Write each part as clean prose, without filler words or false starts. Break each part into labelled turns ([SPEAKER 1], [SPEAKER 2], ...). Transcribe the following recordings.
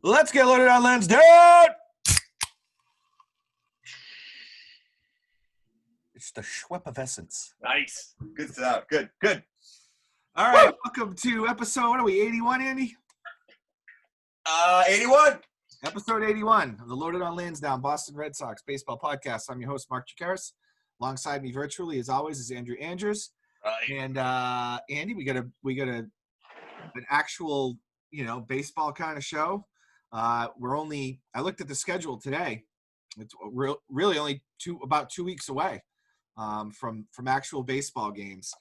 [SPEAKER 1] Let's get loaded on Lansdowne. It's the Schwepp of essence.
[SPEAKER 2] Nice. Good stuff. Good.
[SPEAKER 1] All right. Woo! Welcome to episode, what are we, 81, Andy?
[SPEAKER 2] 81.
[SPEAKER 1] Episode 81 of the Loaded on Lansdowne Boston Red Sox baseball podcast. I'm your host, Mark Chikaris. Alongside me virtually, as always, is Andrew Andrews.
[SPEAKER 2] Right.
[SPEAKER 1] And Andy, we got an actual, baseball kind of show. I looked at the schedule today. It's really only about 2 weeks away from actual baseball games,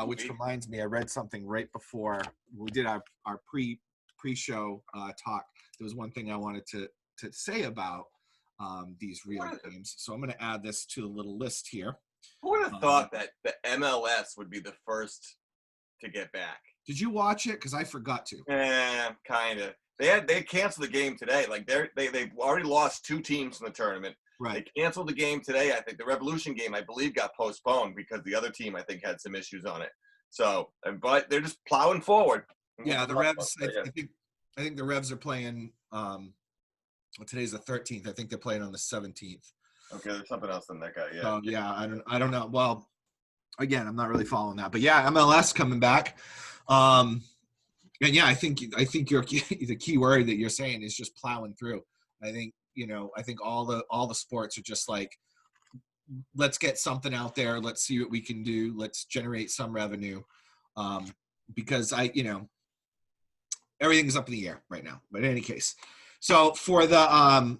[SPEAKER 1] which reminds me, I read something right before we did our pre-show talk. There was one thing I wanted to say about these real games. So I'm going to add this to the little list here.
[SPEAKER 2] Who would have thought that the MLS would be the first to get back?
[SPEAKER 1] Did you watch it? Because I forgot to.
[SPEAKER 2] Kind of. They canceled the game today. Like they've already lost two teams in the tournament.
[SPEAKER 1] Right.
[SPEAKER 2] They canceled the game today. I think the Revolution game, I believe, got postponed because the other team, I think, had some issues on it. So, but they're just plowing forward.
[SPEAKER 1] Yeah, the Revs. I think the Revs are playing. Today's the 13th. I think they're playing on the 17th.
[SPEAKER 2] Okay, there's something else than that guy. Yeah.
[SPEAKER 1] So yeah, I don't know. Well, again, I'm not really following that, but yeah, MLS coming back. And yeah, I think the key word that you're saying is just plowing through. I think all the sports are just like, let's get something out there. Let's see what we can do. Let's generate some revenue. Because everything's up in the air right now. But in any case, so for the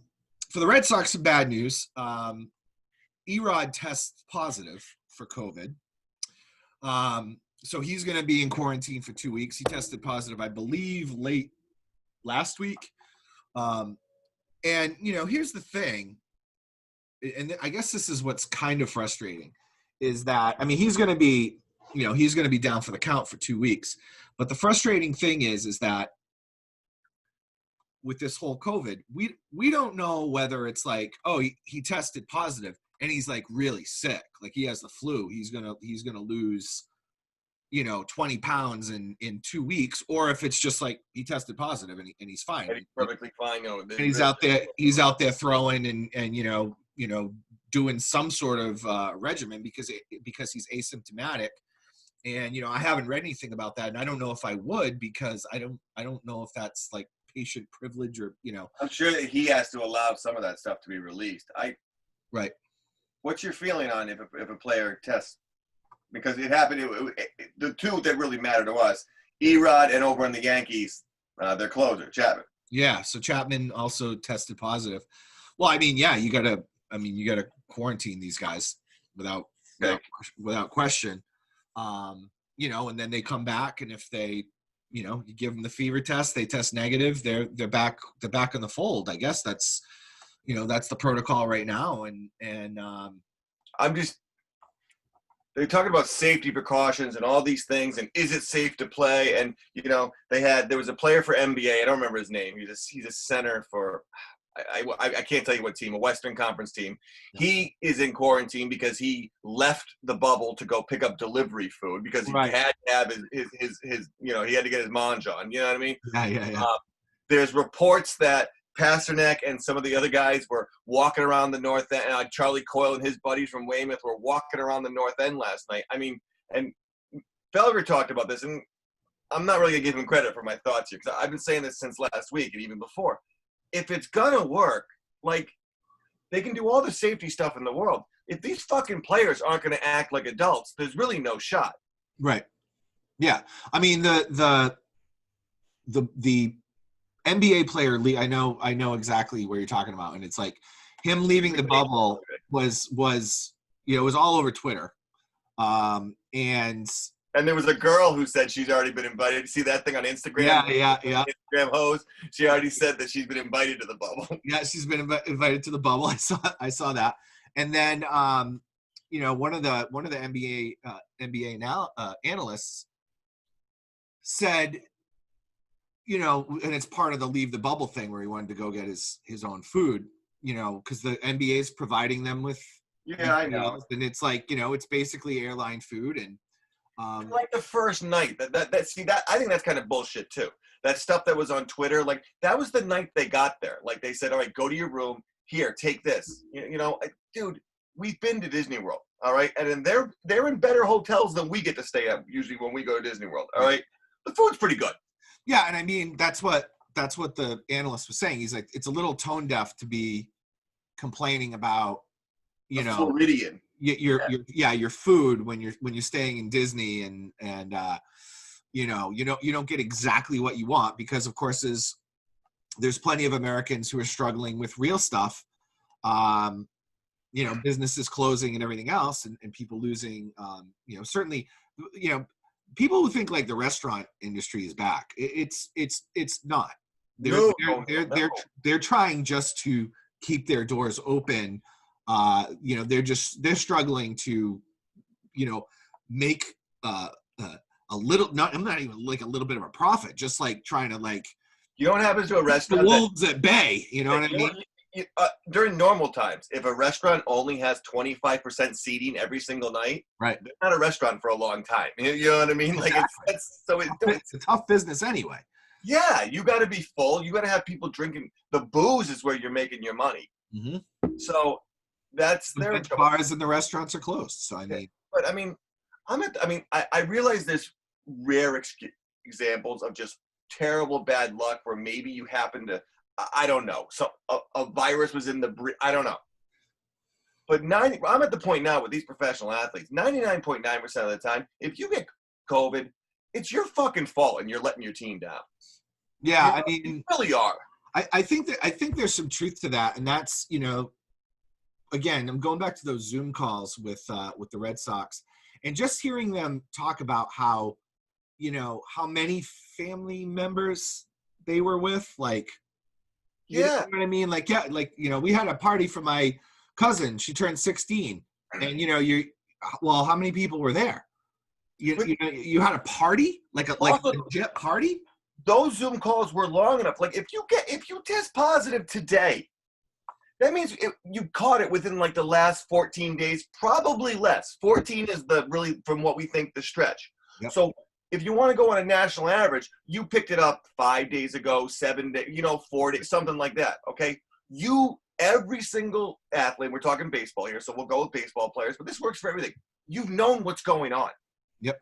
[SPEAKER 1] Red Sox, some bad news. EROD tests positive for COVID. So he's going to be in quarantine for 2 weeks. He tested positive, I believe, late last week. And, here's the thing, and I guess this is what's kind of frustrating, is that, he's going to be, down for the count for 2 weeks. But the frustrating thing is that with this whole COVID, we don't know whether it's like, oh, he tested positive and he's like really sick, like he has the flu. He's gonna lose 20 pounds in 2 weeks, or if it's just like he tested positive and he's fine.
[SPEAKER 2] And he's perfectly fine.
[SPEAKER 1] And he's out there throwing and doing some sort of regimen because he's asymptomatic. And I haven't read anything about that, and I don't know if I would, because I don't know if that's like patient privilege or
[SPEAKER 2] I'm sure that he has to allow some of that stuff to be released.
[SPEAKER 1] Right.
[SPEAKER 2] What's your feeling on if a player tests? Because it happened. The two that really matter to us, EROD and over in the Yankees, their closer, Chapman.
[SPEAKER 1] Yeah, so Chapman also tested positive. Well, you gotta quarantine these guys without question. And then they come back, and if they, you give them the fever test, they test negative, they're back in the fold. I guess that's the protocol right now. And
[SPEAKER 2] they're talking about safety precautions and all these things, and is it safe to play? And there was a player for NBA. I don't remember his name. He's a center for I can't tell you what team, a Western Conference team. He is in quarantine because he left the bubble to go pick up delivery food because he had to have his he had to get his mange on. You know what I mean?
[SPEAKER 1] Yeah.
[SPEAKER 2] There's reports that Pasternak and some of the other guys were walking around the North End. Charlie Coyle and his buddies from Weymouth were walking around the North End last night. And Felger talked about this, and I'm not really going to give him credit for my thoughts here because I've been saying this since last week and even before. If it's going to work, like, they can do all the safety stuff in the world. If these fucking players aren't going to act like adults, there's really no shot.
[SPEAKER 1] Right. Yeah. The NBA player, I know exactly what you're talking about, and it's like him leaving the bubble was it was all over Twitter,
[SPEAKER 2] and there was a girl who said she's already been invited. You see that thing on Instagram?
[SPEAKER 1] Yeah.
[SPEAKER 2] Instagram host. She already said that she's been invited to the bubble.
[SPEAKER 1] Yeah, she's been invited to the bubble. I saw that, and then one of the NBA now analysts said, and it's part of the leave the bubble thing where he wanted to go get his own food, because the NBA is providing them with.
[SPEAKER 2] Yeah, I know.
[SPEAKER 1] And it's like, it's basically airline food. And
[SPEAKER 2] Like the first night, that I think that's kind of bullshit too. That stuff that was on Twitter, like that was the night they got there. Like they said, all right, go to your room. Here, take this. Dude, we've been to Disney World, all right, and then they're in better hotels than we get to stay at usually when we go to Disney World. All right, the food's pretty good.
[SPEAKER 1] Yeah, and I mean that's what the analyst was saying. He's like, it's a little tone deaf to be complaining about,
[SPEAKER 2] Floridian.
[SPEAKER 1] Your food when you're staying in Disney and you don't get exactly what you want, because of course there's plenty of Americans who are struggling with real stuff, businesses closing and everything else, and people losing, certainly, people who think like the restaurant industry is back, it's not. They're trying just to keep their doors open. They're struggling to, make a little, I'm not even like a little bit of a profit, just like trying to like,
[SPEAKER 2] what happens to a restaurant?
[SPEAKER 1] The wolves at bay, you know what I mean?
[SPEAKER 2] During normal times, if a restaurant only has 25% seating every single night,
[SPEAKER 1] right,
[SPEAKER 2] they're not a restaurant for a long time. You know what I mean? Like
[SPEAKER 1] exactly. It's a tough business anyway.
[SPEAKER 2] Yeah, you got to be full. You got to have people drinking. The booze is where you're making your money.
[SPEAKER 1] Mm-hmm.
[SPEAKER 2] So that's their
[SPEAKER 1] bars and the restaurants are closed. So I mean,
[SPEAKER 2] but I mean, I realize there's rare examples of just terrible bad luck where maybe you happen to, I don't know, so a virus was in I don't know. But I'm at the point now with these professional athletes, 99.9% of the time, if you get COVID, it's your fucking fault and you're letting your team down.
[SPEAKER 1] Yeah, I mean,
[SPEAKER 2] you really are.
[SPEAKER 1] I think there's some truth to that, and that's, again, I'm going back to those Zoom calls with the Red Sox, and just hearing them talk about how, how many family members they were with, like, you know what I mean? Like, yeah, like, we had a party for my cousin. She turned 16, and how many people were there? You had a party, like a legit party.
[SPEAKER 2] Those Zoom calls were long enough. Like if you test positive today, that means you caught it within like the last 14 days, probably less. 14 is really from what we think the stretch. Yep. So if you want to go on a national average, you picked it up 5 days ago, 7 days, 4 days, something like that. Okay, every single athlete. We're talking baseball here, so we'll go with baseball players, but this works for everything. You've known what's going on.
[SPEAKER 1] Yep.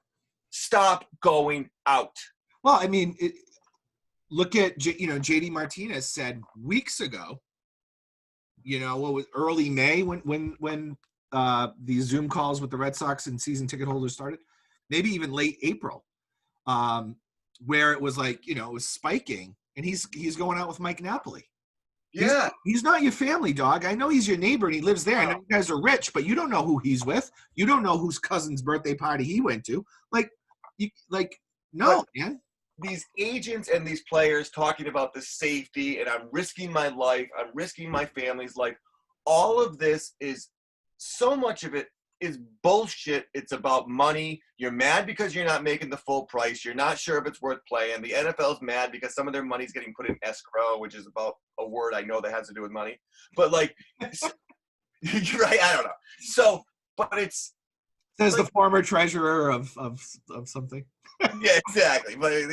[SPEAKER 2] Stop going out.
[SPEAKER 1] Well, I mean, look at JD Martinez said weeks ago. What was early May when these Zoom calls with the Red Sox and season ticket holders started, maybe even late April, where it was like it was spiking, and he's going out with Mike Napoli.
[SPEAKER 2] Yeah,
[SPEAKER 1] he's not your family, dog. I know he's your neighbor and he lives there. I know you guys are rich, but you don't know who he's with. You don't know whose cousin's birthday party he went to. No, man.
[SPEAKER 2] These agents and these players talking about the safety, and I'm risking my life, I'm risking my family's life. All of this is, so much of it is bullshit. It's about money. You're mad because you're not making the full price. You're not sure if it's worth playing. The NFL's mad because some of their money's getting put in escrow, which is about a word I know that has to do with money. But like, you're right. I don't know. So, but it's,
[SPEAKER 1] says like, the former treasurer of something.
[SPEAKER 2] Yeah, exactly. But it's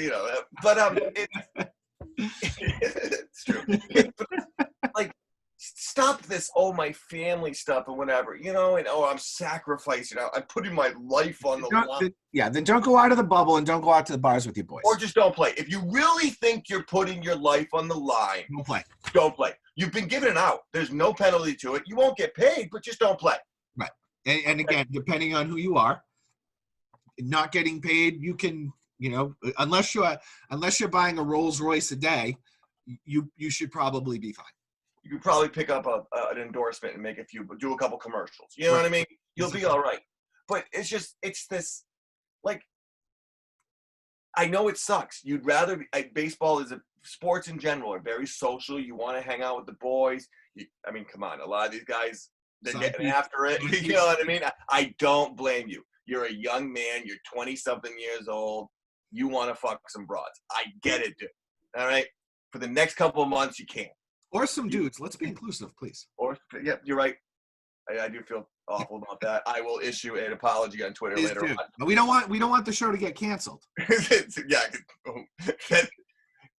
[SPEAKER 2] true. Like, stop this. Oh, my family stuff and whatever. And I'm sacrificing. I'm putting my life on the line.
[SPEAKER 1] Then don't go out of the bubble and don't go out to the bars with your boys.
[SPEAKER 2] Or just don't play. If you really think you're putting your life on the line,
[SPEAKER 1] don't play.
[SPEAKER 2] Don't play. You've been given an out. There's no penalty to it. You won't get paid, but just don't play.
[SPEAKER 1] Right. And again, depending on who you are, not getting paid, you can, unless you're buying a Rolls Royce a day, you should probably be fine.
[SPEAKER 2] You could probably pick up an endorsement and do a couple commercials. You know what I mean? You'll be all right. But it's this, like, I know it sucks. You'd rather baseball sports in general are very social. You want to hang out with the boys. Come on, a lot of these guys, they're getting after it. You know what I mean? I don't blame you. You're a young man. You're 20-something years old. You want to fuck some broads. I get it, dude. All right? For the next couple of months, you can't.
[SPEAKER 1] Or some dudes. Let's be inclusive, please.
[SPEAKER 2] Yeah, you're right. I do feel awful about that. I will issue an apology on Twitter later on.
[SPEAKER 1] But we don't want the show to get canceled.
[SPEAKER 2] Yeah,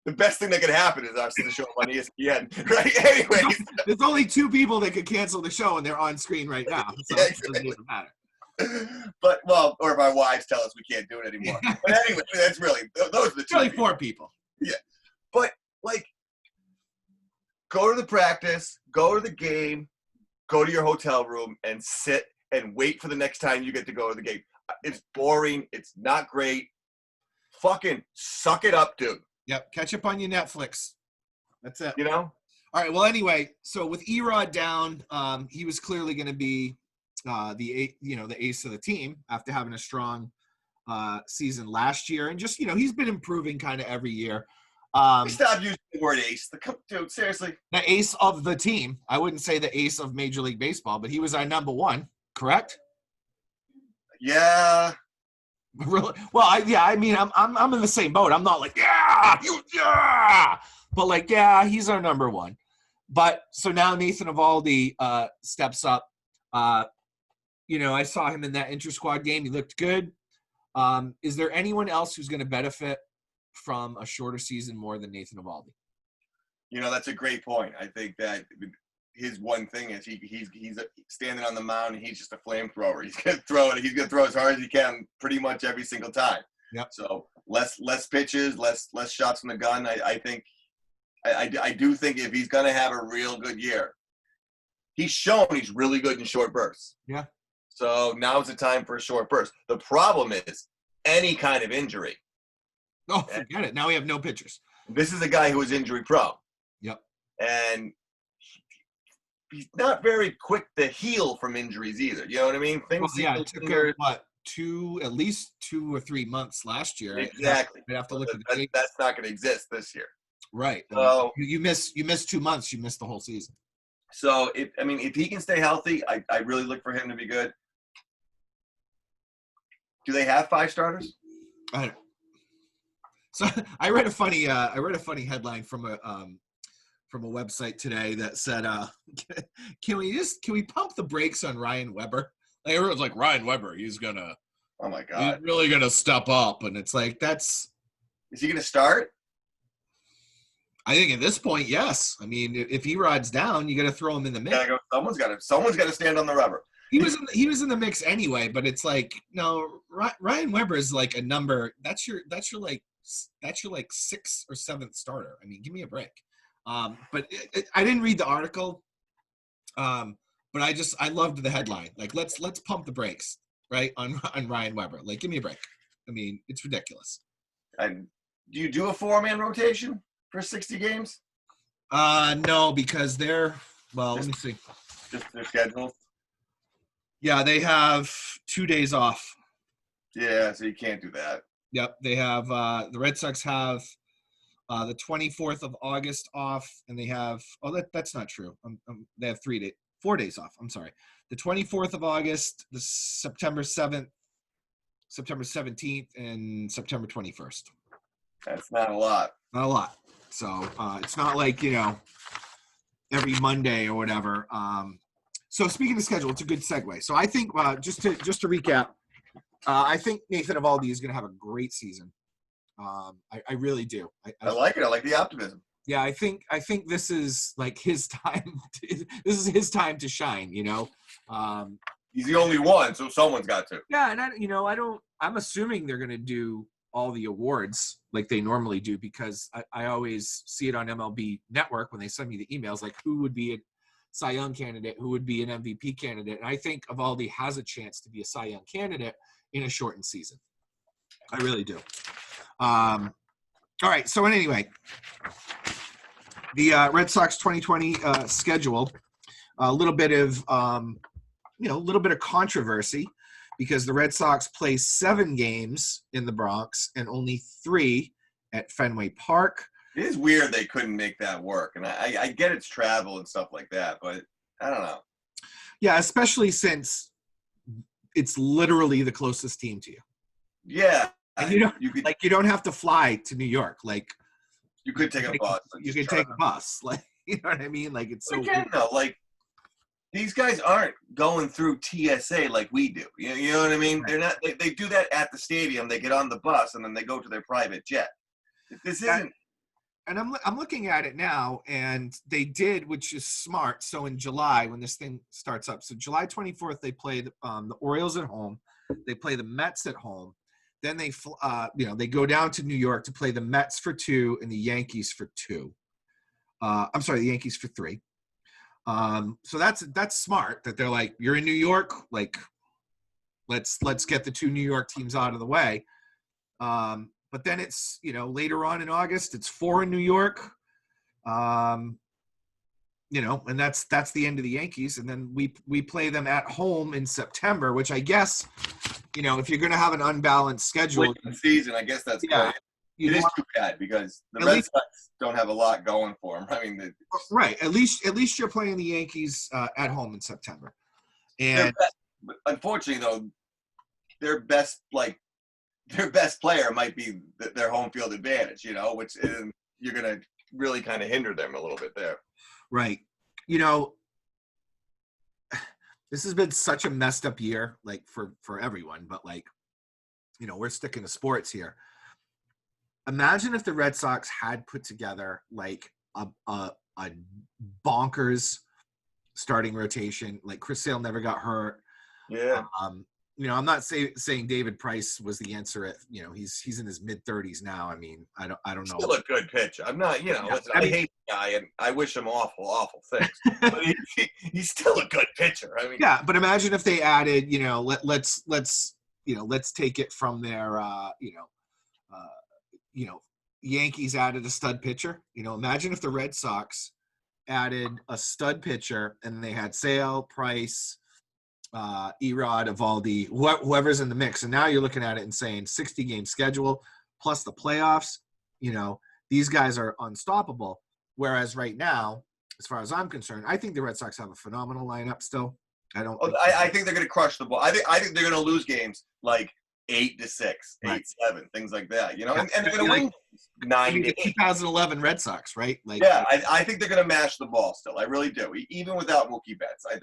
[SPEAKER 2] the best thing that could happen is us to show up on ESPN, right? Anyways,
[SPEAKER 1] there's only 2 people that could cancel the show, and they're on screen right now. So
[SPEAKER 2] yeah,
[SPEAKER 1] it doesn't even matter.
[SPEAKER 2] But or if our wives tell us we can't do it anymore. But anyway, that's really those are the 2.
[SPEAKER 1] Really 4 people.
[SPEAKER 2] Yeah, but like, go to the practice, go to the game, go to your hotel room, and sit and wait for the next time you get to go to the game. It's boring. It's not great. Fucking suck it up, dude.
[SPEAKER 1] Yep, catch up on your Netflix. That's it.
[SPEAKER 2] You know?
[SPEAKER 1] All right, well, anyway, so with EROD down, he was clearly going to be the ace of the team after having a strong season last year. And just, he's been improving kind of every year.
[SPEAKER 2] Stop using the word ace. Dude, seriously.
[SPEAKER 1] The ace of the team. I wouldn't say the ace of Major League Baseball, but he was our number 1, correct?
[SPEAKER 2] Yeah.
[SPEAKER 1] Really? Well, I'm in the same boat. I'm not like, but like, yeah, he's our number 1. But so now Nathan Eovaldi steps up. I saw him in that inter-squad game. He looked good. Is there anyone else who's going to benefit from a shorter season more than Nathan Eovaldi?
[SPEAKER 2] That's a great point. I think that his one thing is he's standing on the mound and he's just a flamethrower. He's gonna throw it. He's gonna throw as hard as he can pretty much every single time.
[SPEAKER 1] Yep.
[SPEAKER 2] So less pitches, less shots from the gun. I do think if he's gonna have a real good year, he's shown he's really good in short bursts.
[SPEAKER 1] Yeah.
[SPEAKER 2] So now's the time for a short burst. The problem is any kind of injury.
[SPEAKER 1] Oh, forget it. Now we have no pitchers.
[SPEAKER 2] This is a guy who is injury prone.
[SPEAKER 1] Yep.
[SPEAKER 2] And he's not very quick to heal from injuries either. You know what I mean?
[SPEAKER 1] It took at least 2 or 3 months last year.
[SPEAKER 2] Exactly.
[SPEAKER 1] I'd have to look at the dates.
[SPEAKER 2] That's not going to exist this year.
[SPEAKER 1] Right.
[SPEAKER 2] So
[SPEAKER 1] you miss 2 months. You miss the whole season.
[SPEAKER 2] So if he can stay healthy, I really look for him to be good. Do they have 5 starters?
[SPEAKER 1] I don't. So I read a funny headline from a website today that said, can we pump the brakes on Ryan Weber? Like, everyone's like, Ryan Weber, he's
[SPEAKER 2] oh my God,
[SPEAKER 1] he's really gonna step up, and it's like, is
[SPEAKER 2] he gonna start?
[SPEAKER 1] I think at this point, yes. I mean, if EROD's down, you got to throw him in the mix.
[SPEAKER 2] Someone's got to stand on the rubber.
[SPEAKER 1] He was in the mix anyway, but it's like, no, Ryan Weber is like a number. That's your 6th or 7th starter. I mean, give me a break. But I didn't read the article. But I loved the headline. Like, let's pump the brakes, right, on Ryan Weber. Like, give me a break. I mean, it's ridiculous.
[SPEAKER 2] And do you do a 4-man rotation for 60 games?
[SPEAKER 1] No, because let me see.
[SPEAKER 2] Just their schedules.
[SPEAKER 1] Yeah, they have 2 days off.
[SPEAKER 2] Yeah, so you can't do that.
[SPEAKER 1] Yep, they have the Red Sox have the 24th of August off, and they have that's not true. They have 4 days off. I'm sorry. The 24th of August, the September 7th, September 17th, and September 21st.
[SPEAKER 2] That's not a lot.
[SPEAKER 1] Not a lot. So it's not like, every Monday or whatever. So speaking of schedule, it's a good segue. So I think just to recap, I think Nathan Eovaldi is going to have a great season. I really do.
[SPEAKER 2] I like it. I like the optimism.
[SPEAKER 1] Yeah, I think this is like his time. This is his time to shine.
[SPEAKER 2] He's the only one, so someone's got to.
[SPEAKER 1] Yeah, and I'm assuming they're going to do all the awards like they normally do, because I always see it on MLB Network when they send me the emails, like who would be a Cy Young candidate, who would be an MVP candidate. And I think Eovaldi has a chance to be a Cy Young candidate in a shortened season. I really do. All right. So anyway, the Red Sox 2020 schedule, a little bit of controversy, because the Red Sox play 7 games in the Bronx and only 3 at Fenway Park.
[SPEAKER 2] It is weird they couldn't make that work. And I get it's travel and stuff like that, but I don't know.
[SPEAKER 1] Yeah, especially since it's literally the closest team to you.
[SPEAKER 2] Yeah.
[SPEAKER 1] And you don't have to fly to New York. Like,
[SPEAKER 2] you could take a bus.
[SPEAKER 1] You could take a bus. Like, you know what I mean? Like, it's so
[SPEAKER 2] again, though, like, these guys aren't going through TSA like we do. You know what I mean? They're not. They do that at the stadium. They get on the bus and then they go to their private jet. This isn't.
[SPEAKER 1] And I'm looking at it now, and they did, which is smart. So in July, when this thing starts up, so July 24th, they play the Orioles at home. They play the Mets at home. Then they go down to New York to play the Mets for 2 and the Yankees for 2. I'm sorry, the Yankees for 3. So that's smart that they're like, you're in New York, like let's get the 2 New York teams out of the way. But then it's, later on in August, it's 4 in New York. And that's the end of the Yankees. And then we play them at home in September, which I guess, if you're going to have an unbalanced schedule.
[SPEAKER 2] Late in the season, I guess that's good. It is too bad because the Red Sox don't have a lot going for them. I mean,
[SPEAKER 1] right. At least you're playing the Yankees at home in September. And
[SPEAKER 2] unfortunately, though, their best player might be their home field advantage, which you're going to really kind of hinder them a little bit there.
[SPEAKER 1] Right. This has been such a messed up year, like for everyone, but we're sticking to sports here. Imagine if the Red Sox had put together like a bonkers starting rotation, like Chris Sale never got hurt.
[SPEAKER 2] Yeah.
[SPEAKER 1] I'm not saying David Price was the answer at, he's in his mid-30s now. I mean, I don't know.
[SPEAKER 2] Still a good pitcher. I'm not, listen, I hate the guy and I wish him awful things. But he's still a good pitcher. I mean,
[SPEAKER 1] yeah, but imagine if they added, let's take it from their, Yankees added a stud pitcher. Imagine if the Red Sox added a stud pitcher and they had Sale, Price, EROD, Eovaldi, whoever's in the mix. And now you're looking at it and saying 60-game schedule plus the playoffs. These guys are unstoppable. Whereas right now, as far as I'm concerned, I think the Red Sox have a phenomenal lineup still.
[SPEAKER 2] I think they're going to crush the ball. I think they're going to lose games like 8-6, 8-7, things like that. And they're going to win 9-8.
[SPEAKER 1] 2011 Red Sox, right?
[SPEAKER 2] I think they're going to mash the ball still. I really do. Even without Mookie Betts, I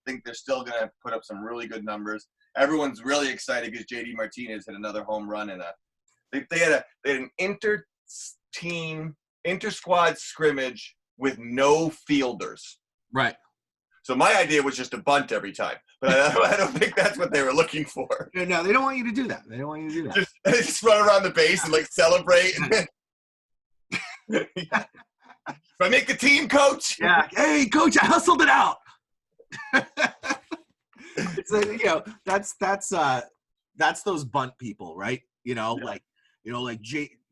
[SPEAKER 2] think they're still going to put up some really good numbers. Everyone's really excited because JD Martinez hit another home run they had an inter-squad scrimmage with no filders.
[SPEAKER 1] Right.
[SPEAKER 2] So my idea was just to bunt every time, but I don't think that's what they were looking for.
[SPEAKER 1] No, they don't want you to do that.
[SPEAKER 2] Just run around the base and celebrate. If I make the team, coach.
[SPEAKER 1] Yeah. Hey, coach, I hustled it out. That's those bunt people, right?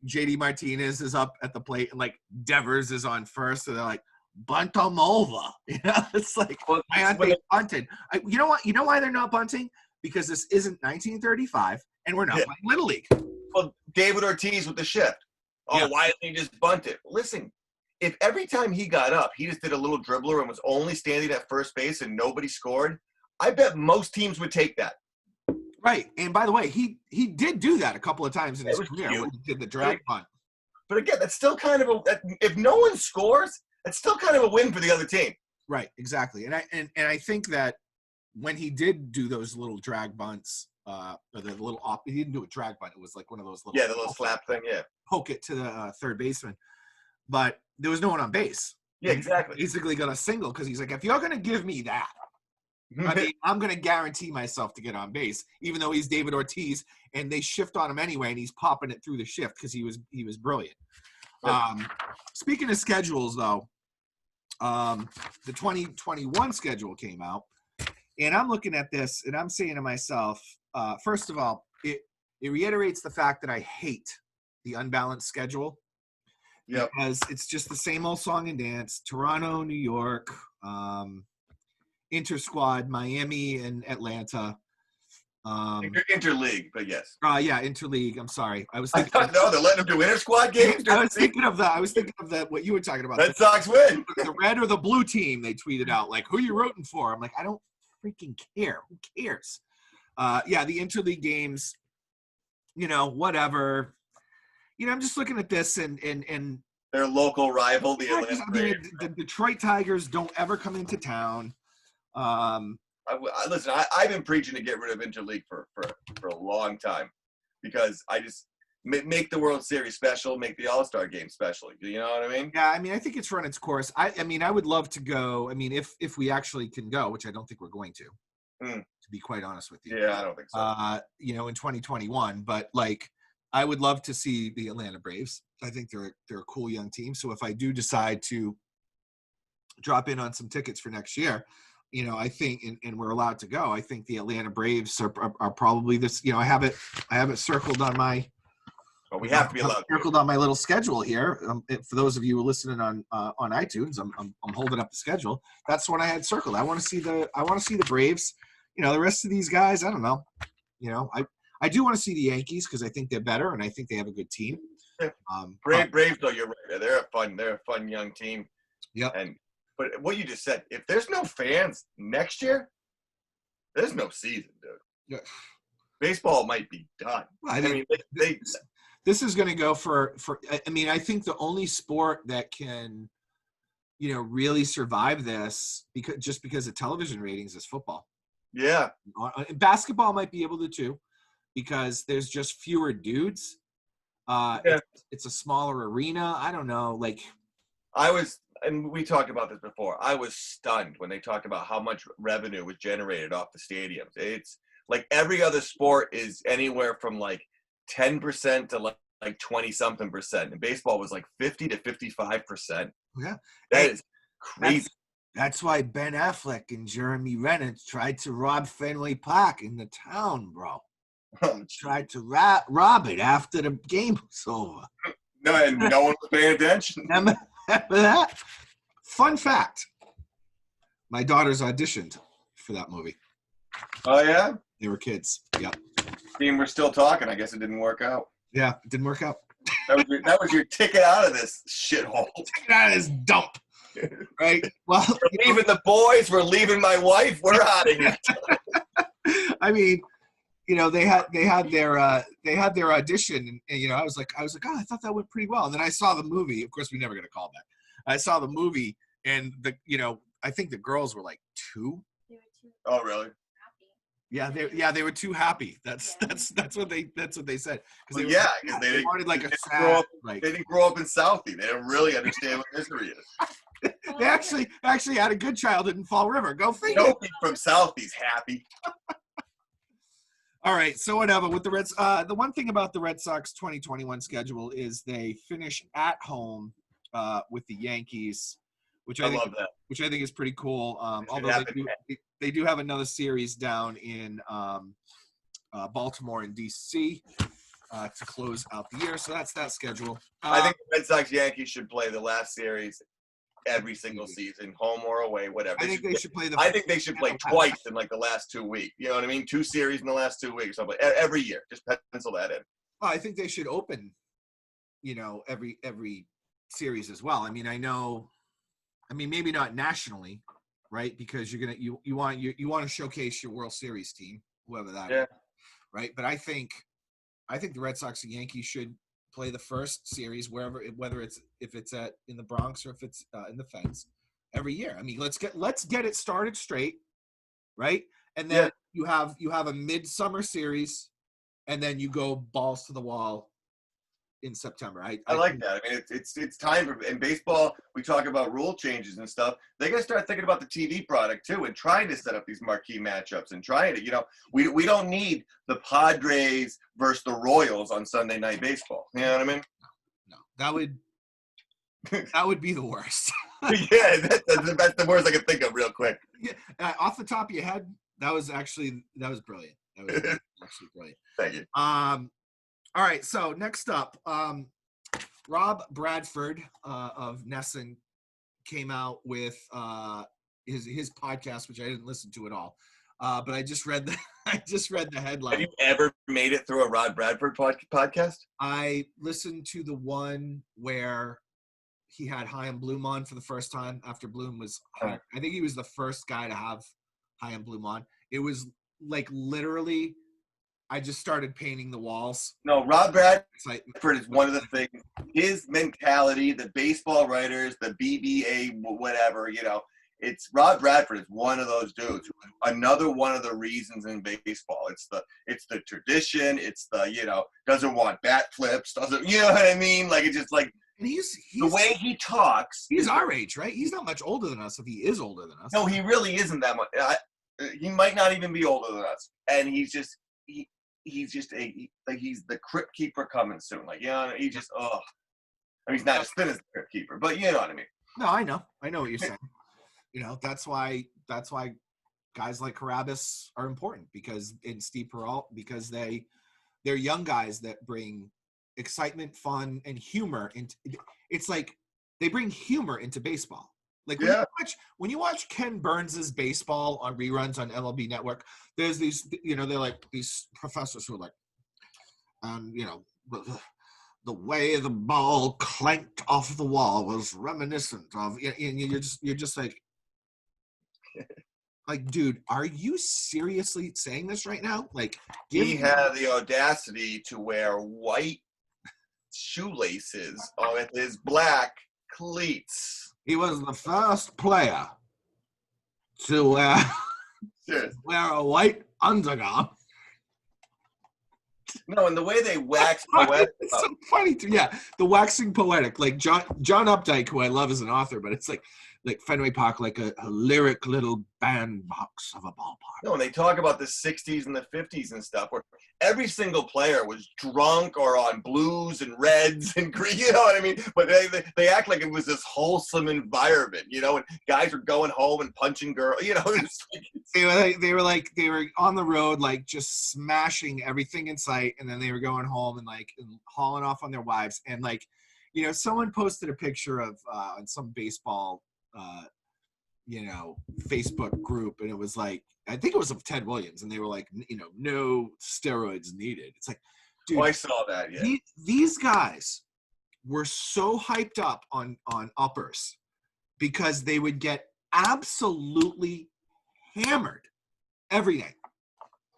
[SPEAKER 1] JD Martinez is up at the plate and Devers is on first, and they're like, bunt them over. It's like, why aren't they bunted? You know what? You know why they're not bunting? Because this isn't 1935 and we're not playing Little League.
[SPEAKER 2] Well, David Ortiz with the shift. Why didn't he just bunt it? Listen, if every time he got up, he just did a little dribbler and was only standing at first base and nobody scored, I bet most teams would take that.
[SPEAKER 1] Right. And by the way, he did do that a couple of times in his career when he did the drag bunt.
[SPEAKER 2] But again, that's still kind of if no one scores, it's still kind of a win for the other team.
[SPEAKER 1] Right, exactly. And I think that when he did do those little drag bunts, he didn't do a drag bunt. It was like one of those little
[SPEAKER 2] the little slap thing,
[SPEAKER 1] poke it to the third baseman. But there was no one on base.
[SPEAKER 2] Yeah, exactly.
[SPEAKER 1] He basically got a single because he's like, if you're going to give me that, I'm going to guarantee myself to get on base, even though he's David Ortiz, and they shift on him anyway, and he's popping it through the shift because he was brilliant. Speaking of schedules, though, the 2021 schedule came out, and I'm looking at this, and I'm saying to myself, first of all, it reiterates the fact that I hate the unbalanced schedule.
[SPEAKER 2] Yep.
[SPEAKER 1] Because it's just the same old song and dance. Toronto, New York, inter-squad, Miami and Atlanta.
[SPEAKER 2] Interleague, but yes.
[SPEAKER 1] Yeah, interleague. I'm sorry. I was thinking.
[SPEAKER 2] No, they're letting them do inter-squad games.
[SPEAKER 1] I was thinking of that. What you were talking about.
[SPEAKER 2] Red Sox win.
[SPEAKER 1] The red or the blue team. They tweeted out like, "Who are you rooting for?" I'm like, I don't freaking care. Who cares? The interleague games. Whatever. I'm just looking at this and
[SPEAKER 2] their local rival, the Atlanta Braves.
[SPEAKER 1] The Detroit Tigers don't ever come into town.
[SPEAKER 2] Listen, I've been preaching to get rid of interleague for a long time, because I just make the World Series special, make the All-Star game special. You know what I mean?
[SPEAKER 1] Yeah, I mean, I think it's run its course. I mean, I would love to go. I mean, if we actually can go, which I don't think we're going to be quite honest with you.
[SPEAKER 2] Yeah, I don't think so.
[SPEAKER 1] You know, in 2021, but like, I would love to see the Atlanta Braves. I think they're a cool young team. So if I do decide to drop in on some tickets for next year, you know, I think, and we're allowed to go, I think the Atlanta Braves are probably this. You know, I have it circled on my.
[SPEAKER 2] But we have to be allowed.
[SPEAKER 1] Circled on my little schedule here. For those of you who are listening on iTunes, I'm holding up the schedule. That's what I had circled. I want to see the Braves. You know, the rest of these guys, I don't know. You know, I do want to see the Yankees because I think they're better and I think they have a good team.
[SPEAKER 2] Braves, though, you're right. They're a fun young team.
[SPEAKER 1] Yep.
[SPEAKER 2] But what you just said, if there's no fans next year, there's no season, dude.
[SPEAKER 1] Yeah.
[SPEAKER 2] Baseball might be done.
[SPEAKER 1] Well, I mean, this is going to go for. I mean, I think the only sport that can, you know, really survive this because of television ratings is football.
[SPEAKER 2] Yeah.
[SPEAKER 1] Basketball might be able to too, because there's just fewer dudes. It's a smaller arena. I don't know. Like,
[SPEAKER 2] and we talked about this before. I was stunned when they talked about how much revenue was generated off the stadiums. It's like every other sport is anywhere from like 10% to like 20-something%. And baseball was like 50 to 55%.
[SPEAKER 1] Yeah.
[SPEAKER 2] That is crazy.
[SPEAKER 1] That's why Ben Affleck and Jeremy Renner tried to rob Fenway Park in the town, bro. Tried to rob it after the game was over.
[SPEAKER 2] No, and no one was paying attention.
[SPEAKER 1] Remember that? Fun fact. My daughters auditioned for that movie.
[SPEAKER 2] Oh, yeah?
[SPEAKER 1] They were kids. Yeah.
[SPEAKER 2] Team, we're still talking. I guess it didn't work out.
[SPEAKER 1] Yeah, it didn't work out.
[SPEAKER 2] That was your ticket out of this shithole.
[SPEAKER 1] Ticket out of this dump. Right? Well,
[SPEAKER 2] we're leaving the boys. We're leaving my wife. We're out of here.
[SPEAKER 1] I mean, you know, they had their audition, and you know, I was like, oh, I thought that went pretty well. And then I saw the movie. Of course, we never got a call back. I saw the movie, and I think the girls were like 2.
[SPEAKER 2] Oh, really?
[SPEAKER 1] Yeah, they were too happy. That's what they said.
[SPEAKER 2] Because they
[SPEAKER 1] wanted like a sad,
[SPEAKER 2] they didn't grow up in Southie. They don't really understand what history is.
[SPEAKER 1] They actually had a good childhood in Fall River. Go figure.
[SPEAKER 2] Nobody from Southie's happy.
[SPEAKER 1] All right, so whatever with the Reds. The one thing about the Red Sox 2021 schedule is they finish at home with the Yankees, which I think is pretty cool. Although they do have another series down in Baltimore and DC to close out the year. So that's that schedule.
[SPEAKER 2] I think the Red Sox Yankees should play the last series every single season, home or away, whatever.
[SPEAKER 1] I think they should play
[SPEAKER 2] twice in like the last 2 weeks. You know what I mean? 2 series in the last 2 weeks, something every year. Just pencil that in.
[SPEAKER 1] Well, I think they should open, you know, every series as well. I mean, maybe not nationally, right? Because you want to showcase your World Series team, whoever that is, right? But I think the Red Sox and Yankees should play the first series whether it's in the Bronx or if it's in the Feds every year. I mean, let's get it started straight, right? And then you have a midsummer series, and then you go balls to the wall in September. I
[SPEAKER 2] like that. I mean, it's time for, in baseball, we talk about rule changes and stuff. They got to start thinking about the TV product too, and trying to set up these marquee matchups and trying to, you know, we don't need the Padres versus the Royals on Sunday Night Baseball. You know what I mean?
[SPEAKER 1] No, that would be the worst.
[SPEAKER 2] Yeah, that's the worst I can think of real quick.
[SPEAKER 1] Yeah, off the top of your head, that was brilliant. That was actually brilliant.
[SPEAKER 2] Thank you.
[SPEAKER 1] All right, so next up, Rob Bradford of Nesson came out with his podcast, which I didn't listen to at all, but I just read the headline.
[SPEAKER 2] Have you ever made it through a Rob Bradford podcast?
[SPEAKER 1] I listened to the one where he had Chaim Bloom on for the first time after Bloom was hired. I think he was the first guy to have Chaim Bloom on. It was like literally, I just started painting the walls.
[SPEAKER 2] No, Rob Bradford is one of the things. His mentality, the baseball writers, the BBA, whatever, you know, it's Rob Bradford is one of those dudes. Another one of the reasons in baseball. It's the tradition. It's the doesn't want bat flips. Doesn't what I mean? Like it's just like
[SPEAKER 1] and he's
[SPEAKER 2] the way he talks.
[SPEAKER 1] He's our age, right? He's not much older than us. If he is older than us,
[SPEAKER 2] no, he really isn't that much. He might not even be older than us, and he's just he's the crypt keeper coming soon. Like he just I mean, he's not as thin as the crypt keeper, but you know what I mean.
[SPEAKER 1] No, I know what you're saying. That's why guys like Carabas are important because in Steve Peralt because they're young guys that bring excitement, fun, and humor into. It's like they bring humor into baseball. Like when you watch Ken Burns's baseball on reruns on MLB Network, there's these they're like these professors who are like, the way the ball clanked off the wall was reminiscent of, and you're just like, dude, are you seriously saying this right now? Like,
[SPEAKER 2] he had the audacity to wear white shoelaces with his black cleats.
[SPEAKER 1] He was the first player to wear a white undergarment.
[SPEAKER 2] No, and the way they wax poetic.
[SPEAKER 1] It's so funny too. Yeah, the waxing poetic, like John Updike, who I love as an author, but it's like Fenway Park, like a lyric little bandbox of a ballpark.
[SPEAKER 2] No, and they talk about the 60s and the 50s and stuff, where every single player was drunk or on blues and reds and green, you know what I mean? But they act like it was this wholesome environment, and guys were going home and punching girls,
[SPEAKER 1] They were on the road, like just smashing everything in sight, and then they were going home and hauling off on their wives. And someone posted a picture of on some baseball Facebook group, and it was like, I think it was of Ted Williams, and they were like, no steroids needed. It's like, dude,
[SPEAKER 2] I saw that. Yeah,
[SPEAKER 1] these guys were so hyped up on uppers because they would get absolutely hammered every night,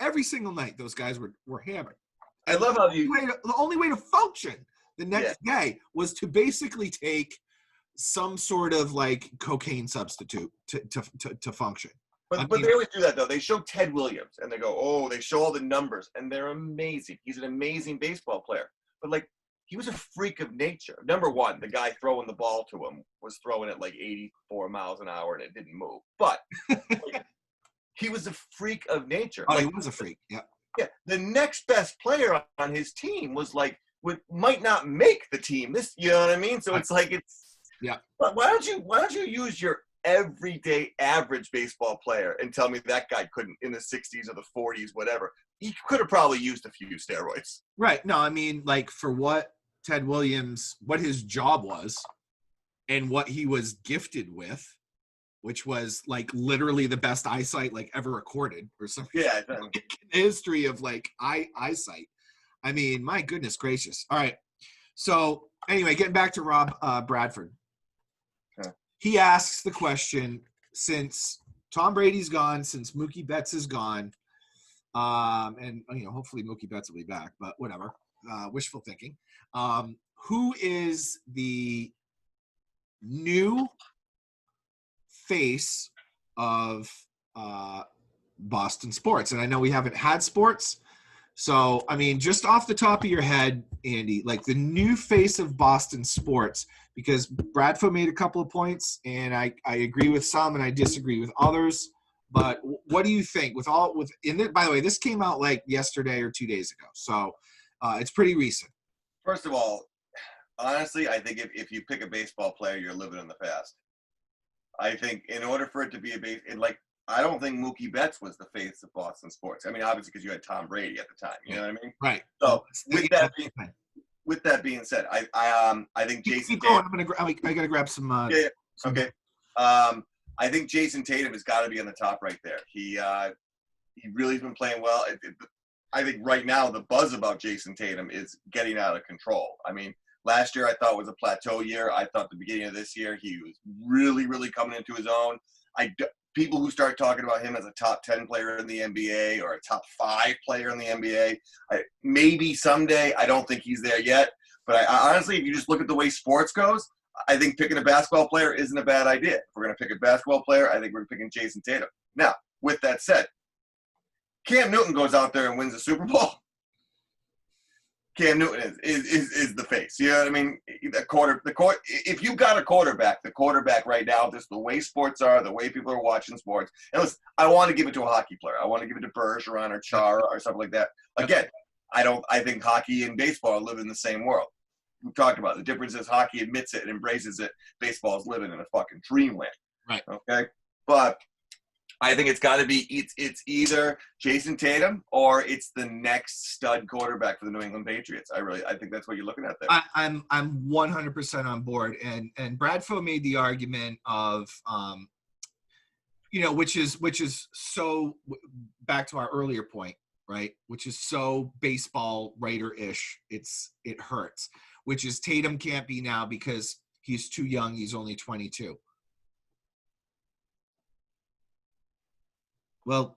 [SPEAKER 1] every single night. Those guys were hammered.
[SPEAKER 2] I love how
[SPEAKER 1] the only way to function the next day was to basically take some sort of cocaine substitute to function.
[SPEAKER 2] But they always do that though. They show Ted Williams and they go, they show all the numbers and they're amazing. He's an amazing baseball player. But he was a freak of nature. Number one, the guy throwing the ball to him was throwing it 84 miles an hour and it didn't move. But he was a freak of nature.
[SPEAKER 1] Oh, he was a freak. Yeah.
[SPEAKER 2] Yeah. The next best player on his team was might not make the team. You know what I mean? So it's
[SPEAKER 1] yeah.
[SPEAKER 2] But why don't you use your everyday average baseball player and tell me that guy couldn't in the 60s or the 40s, whatever? He could have probably used a few steroids.
[SPEAKER 1] Right. No, I mean, for what Ted Williams, what his job was and what he was gifted with, which was literally the best eyesight ever recorded or something.
[SPEAKER 2] Yeah.
[SPEAKER 1] In the history of eyesight. I mean, my goodness gracious. All right. So anyway, getting back to Rob Bradford.
[SPEAKER 2] Okay.
[SPEAKER 1] He asks the question, since Tom Brady's gone, since Mookie Betts is gone, and hopefully Mookie Betts will be back, but whatever, wishful thinking. Who is the new face of Boston sports? And I know we haven't had sports, so I mean, just off the top of your head, Andy, the new face of Boston sports, because Bradford made a couple of points, and I agree with some and I disagree with others. But what do you think? By the way, this came out yesterday or 2 days ago, so it's pretty recent.
[SPEAKER 2] First of all, honestly, I think if you pick a baseball player, you're living in the past. I think in order for it to be I don't think Mookie Betts was the face of Boston sports. I mean, obviously because you had Tom Brady at the time. You know what I mean?
[SPEAKER 1] Right.
[SPEAKER 2] So with that being said, I think Jason.
[SPEAKER 1] Keep going. I gotta grab some.
[SPEAKER 2] Yeah. Okay. I think Jason Tatum has got to be on the top right there. He really's been playing well. I think right now the buzz about Jason Tatum is getting out of control. I mean, last year I thought was a plateau year. I thought the beginning of this year he was really, really coming into his own. People who start talking about him as a top 10 player in the NBA or a top 5 player in the NBA, maybe someday. I don't think he's there yet. But I honestly, if you just look at the way sports goes, I think picking a basketball player isn't a bad idea. If we're going to pick a basketball player, I think we're picking Jason Tatum. Now, with that said, Cam Newton goes out there and wins the Super Bowl. Cam Newton is the face. You know what I mean? If you got a quarterback, the quarterback right now, just the way sports are, the way people are watching sports. And listen, I want to give it to a hockey player. I want to give it to Bergeron or Chara or something like that. Again, I think hockey and baseball live in the same world. We talked about it. The difference is hockey admits it and embraces it. Baseball is living in a fucking dreamland.
[SPEAKER 1] Right.
[SPEAKER 2] Okay. But I think it's got to be it's either Jason Tatum or it's the next stud quarterback for the New England Patriots. I think that's what you're looking at there.
[SPEAKER 1] I'm 100% on board, and Bradfo made the argument of which is so back to our earlier point, right? Which is so baseball writer-ish. It hurts. Which is Tatum can't be now because he's too young. He's only 22. Well,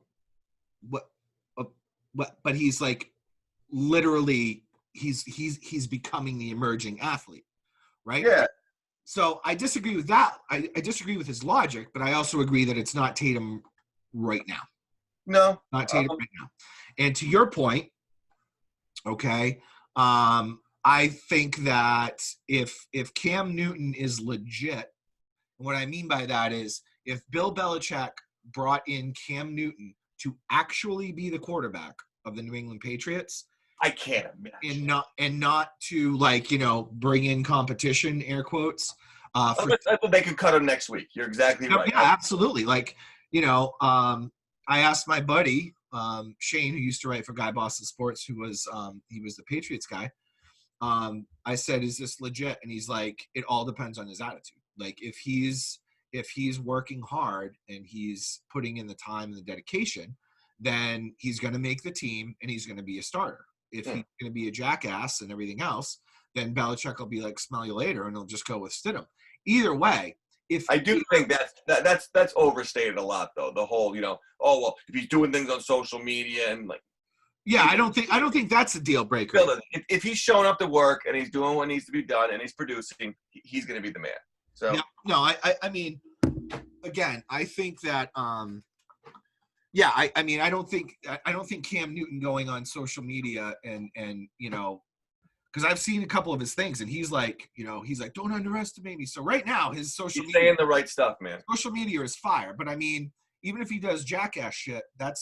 [SPEAKER 1] but he's like literally he's becoming the emerging athlete, right?
[SPEAKER 2] Yeah.
[SPEAKER 1] So I disagree with that. I disagree with his logic, but I also agree that it's not Tatum right now.
[SPEAKER 2] No,
[SPEAKER 1] not Tatum right now. And to your point, okay, I think that if Cam Newton is legit, what I mean by that is if Bill Belichick brought in Cam Newton to actually be the quarterback of the New England Patriots,
[SPEAKER 2] I can't imagine.
[SPEAKER 1] And not to bring in competition, air quotes.
[SPEAKER 2] I thought they could cut him next week. You're exactly right.
[SPEAKER 1] Yeah, absolutely. I asked my buddy Shane, who used to write for Guy Boston Sports, he was the Patriots guy. I said, "Is this legit?" And he's like, "It all depends on his attitude. Like if he's working hard and he's putting in the time and the dedication, then he's going to make the team and he's going to be a starter. If he's going to be a jackass and everything else, then Belichick will be like, smell you later, and he'll just go with Stidham. Either way,
[SPEAKER 2] I do think that's overstated a lot, though. The whole, if he's doing things on social media and like.
[SPEAKER 1] Yeah, I don't think that's a deal breaker.
[SPEAKER 2] If he's showing up to work and he's doing what needs to be done and he's producing, he's going to be the man. So
[SPEAKER 1] I mean, again, I think that I don't think Cam Newton going on social media and because I've seen a couple of his things and he's like don't underestimate me. So right now his social media,
[SPEAKER 2] saying the right stuff, man.
[SPEAKER 1] Social media is fire, but I mean, even if he does jackass shit, I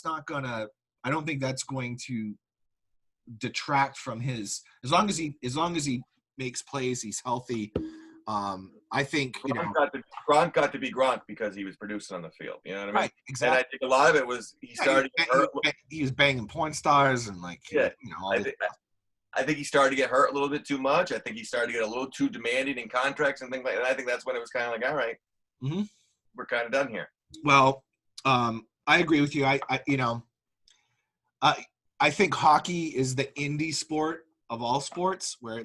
[SPEAKER 1] don't think that's going to detract from his, as long as he makes plays, he's healthy. I think
[SPEAKER 2] Gronk got to be Gronk because he was producing on the field. You know what I mean?
[SPEAKER 1] Right, exactly.
[SPEAKER 2] And I think a lot of it was he started to get hurt.
[SPEAKER 1] He was banging porn stars and
[SPEAKER 2] I think he started to get hurt a little bit too much. I think he started to get a little too demanding in contracts and things like that. And I think that's when it was kind of like, all right, we're kind of done here.
[SPEAKER 1] Well, I agree with you. I think hockey is the indie sport of all sports, where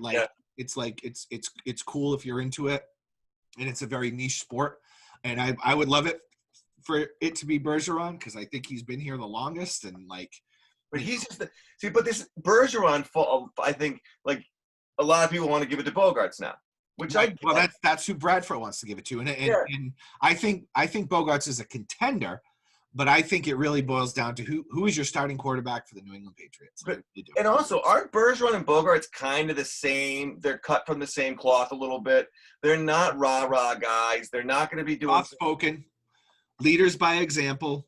[SPEAKER 1] it's cool if you're into it, and it's a very niche sport. And I would love it for it to be Bergeron because I think he's been here the longest, and
[SPEAKER 2] But he's just but this Bergeron, I think like a lot of people want to give it to Bogarts now, which
[SPEAKER 1] that's who Bradford wants to give it to, and I think Bogarts is a contender. But I think it really boils down to who is your starting quarterback for the New England Patriots.
[SPEAKER 2] And also, aren't Bergeron and Bogarts kind of the same? They're cut from the same cloth a little bit. They're not rah-rah guys. They're not going to be doing
[SPEAKER 1] soft-spoken, leaders by example.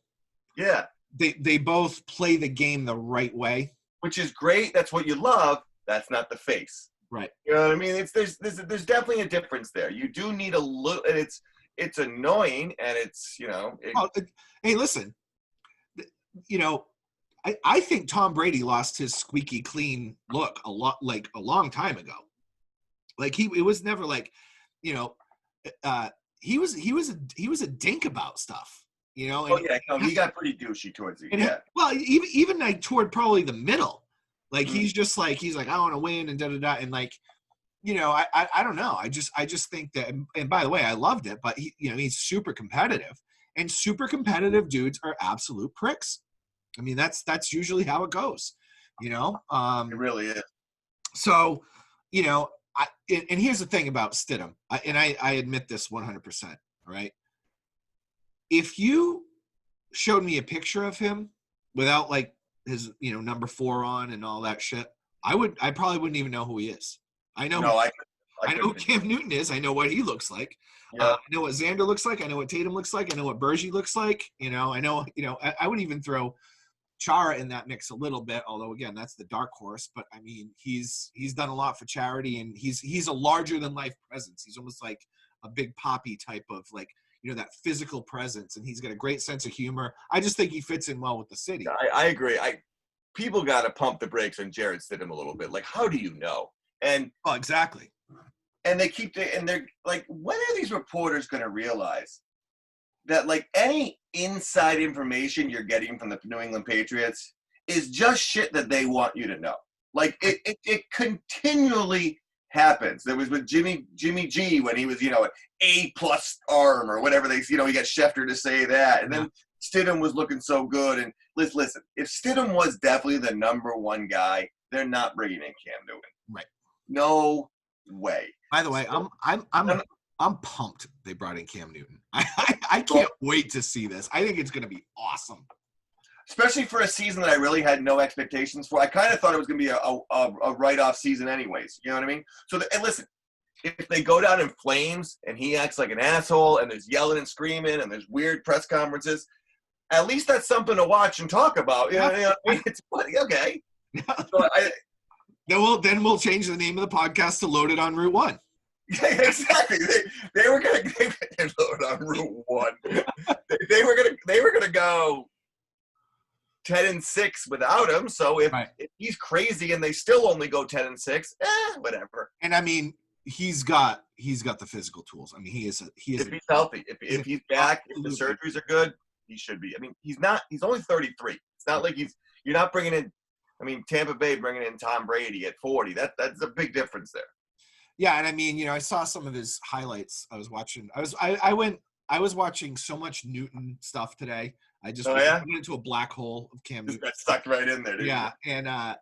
[SPEAKER 2] Yeah.
[SPEAKER 1] They both play the game the right way.
[SPEAKER 2] Which is great. That's what you love. That's not the face.
[SPEAKER 1] Right.
[SPEAKER 2] You know what I mean? There's definitely a difference there. You do need a little – and it's annoying, and it's,
[SPEAKER 1] hey, listen, I think Tom Brady lost his squeaky clean look a long time ago. Like it was never like, he was a dink about stuff, he
[SPEAKER 2] got pretty douchey towards the end.
[SPEAKER 1] Well, even like toward probably the middle, like he's like I want to win and da-da-da, and like, I don't know. I just think that, and by the way, I loved it, but he's super competitive, and super competitive dudes are absolute pricks. I mean, that's usually how it goes,
[SPEAKER 2] It really is.
[SPEAKER 1] So, And here's the thing about Stidham, I admit this 100%. All right, if you showed me a picture of him without like his number 4 on and all that shit, I probably wouldn't even know who he is. I know.
[SPEAKER 2] No,
[SPEAKER 1] I know who Cam Newton is. I know what he looks like.
[SPEAKER 2] Yeah.
[SPEAKER 1] I know what Xander looks like. I know what Tatum looks like. I know what Bergie looks like. I know. I would even throw Chara in that mix a little bit, although again, that's the dark horse. But I mean, he's done a lot for charity, and he's a larger than life presence. He's almost like a Big Papi type of like that physical presence, and he's got a great sense of humor. I just think he fits in well with the city.
[SPEAKER 2] I agree. People got to pump the brakes on Jared Stidham a little bit. Like, how do you know? And
[SPEAKER 1] exactly.
[SPEAKER 2] And they're like, when are these reporters going to realize that like any inside information you're getting from the New England Patriots is just shit that they want you to know? Like it continually happens. There was with Jimmy G when he was, an A+ arm or whatever he got Schefter to say that. And then Stidham was looking so good. And listen, if Stidham was definitely the number 1 guy, they're not bringing in Cam Newton.
[SPEAKER 1] Right.
[SPEAKER 2] No way.
[SPEAKER 1] By the way, I'm pumped they brought in Cam Newton. I can't wait to see this. I think it's going to be awesome.
[SPEAKER 2] Especially for a season that I really had no expectations for. I kind of thought it was going to be a write-off season anyways. You know what I mean? And listen, if they go down in flames and he acts like an asshole and there's yelling and screaming and there's weird press conferences, at least that's something to watch and talk about. It's funny. Okay.
[SPEAKER 1] So then we'll change the name of the podcast to Loaded on Route 1.
[SPEAKER 2] Yeah, exactly. They were gonna load on Route 1. they were gonna go 10-6 without him. So if he's crazy and they still only go 10-6, whatever.
[SPEAKER 1] And I mean, he's got the physical tools. I mean, he is.
[SPEAKER 2] If he's healthy, if he's back, if the surgeries are good, he should be. I mean, he's not. He's only 33. It's not like you're not bringing in. I mean, Tampa Bay bringing in Tom Brady at 40. That's a big difference there.
[SPEAKER 1] Yeah, and I mean, I saw some of his highlights. I was watching. I was watching so much Newton stuff today. I just went into a black hole of Cam Newton.
[SPEAKER 2] Got sucked right in there, didn't you?
[SPEAKER 1] And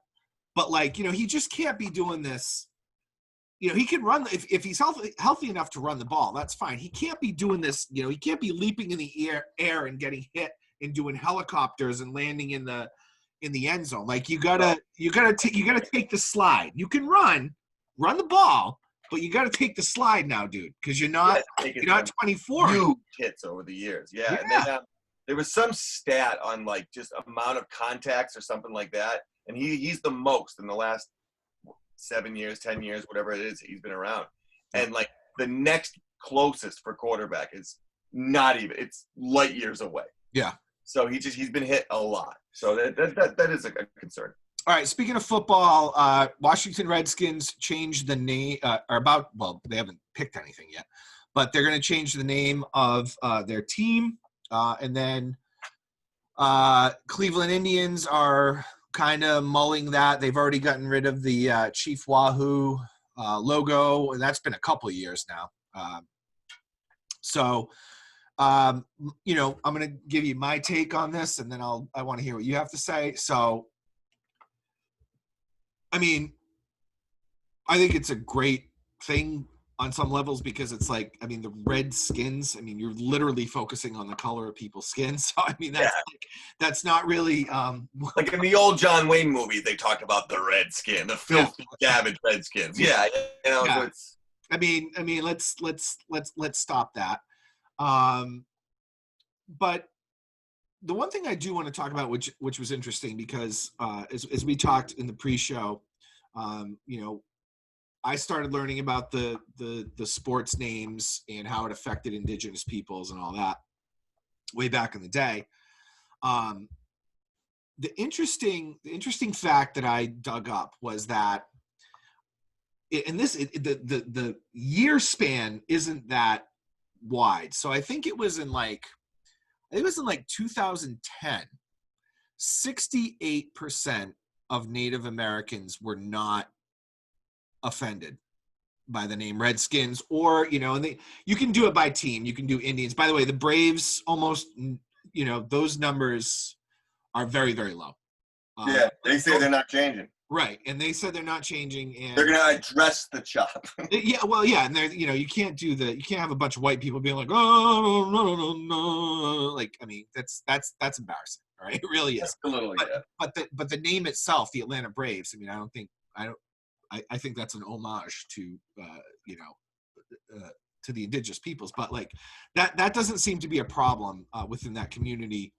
[SPEAKER 1] but like he just can't be doing this. He can run if he's healthy enough to run the ball. That's fine. He can't be doing this. He can't be leaping in the air and getting hit and doing helicopters and landing in the end zone. Like you gotta take the slide. You can run the ball, but you gotta take the slide now, dude, because you're not 24.
[SPEAKER 2] Huge hits over the years, yeah. And then there was some stat on like just amount of contacts or something like that, and he's the most in the last 7 years, 10 years, whatever it is he's been around. And like the next closest for quarterback is not even. It's light years away.
[SPEAKER 1] Yeah.
[SPEAKER 2] So he's been hit a lot. So that is a concern.
[SPEAKER 1] All right. Speaking of football, Washington Redskins changed the name, they haven't picked anything yet, but they're going to change the name of their team. And then Cleveland Indians are kind of mulling that. They've already gotten rid of the Chief Wahoo logo, and that's been a couple of years now. I'm going to give you my take on this, and then I want to hear what you have to say. So, I mean, I think it's a great thing on some levels because it's like, I mean, the Redskins, I mean, you're literally focusing on the color of people's skin. So, I mean, that's not really
[SPEAKER 2] like in the old John Wayne movie, they talked about the Redskin, the filthy, savage Redskins. Yeah. So it's.
[SPEAKER 1] I mean, let's stop that. But the one thing I do want to talk about, which was interesting because as we talked in the pre-show, I started learning about the sports names and how it affected indigenous peoples and all that way back in the day. The interesting fact that I dug up was that, the year span isn't that wide. So I think it was in like 2010, 68% of Native Americans were not offended by the name Redskins, or and you can do it by team. You can do Indians. By the way, the Braves almost those numbers are very, very low.
[SPEAKER 2] They say they're not changing.
[SPEAKER 1] Right, and they said they're not changing, and
[SPEAKER 2] They're gonna address the chop.
[SPEAKER 1] yeah, well, yeah, and they're, you can't have a bunch of white people being like, oh, no, like, I mean, that's embarrassing, right? It really is.
[SPEAKER 2] A little, yeah.
[SPEAKER 1] But the name itself, the Atlanta Braves. I mean, I think that's an homage to to the indigenous peoples, but like that doesn't seem to be a problem within that community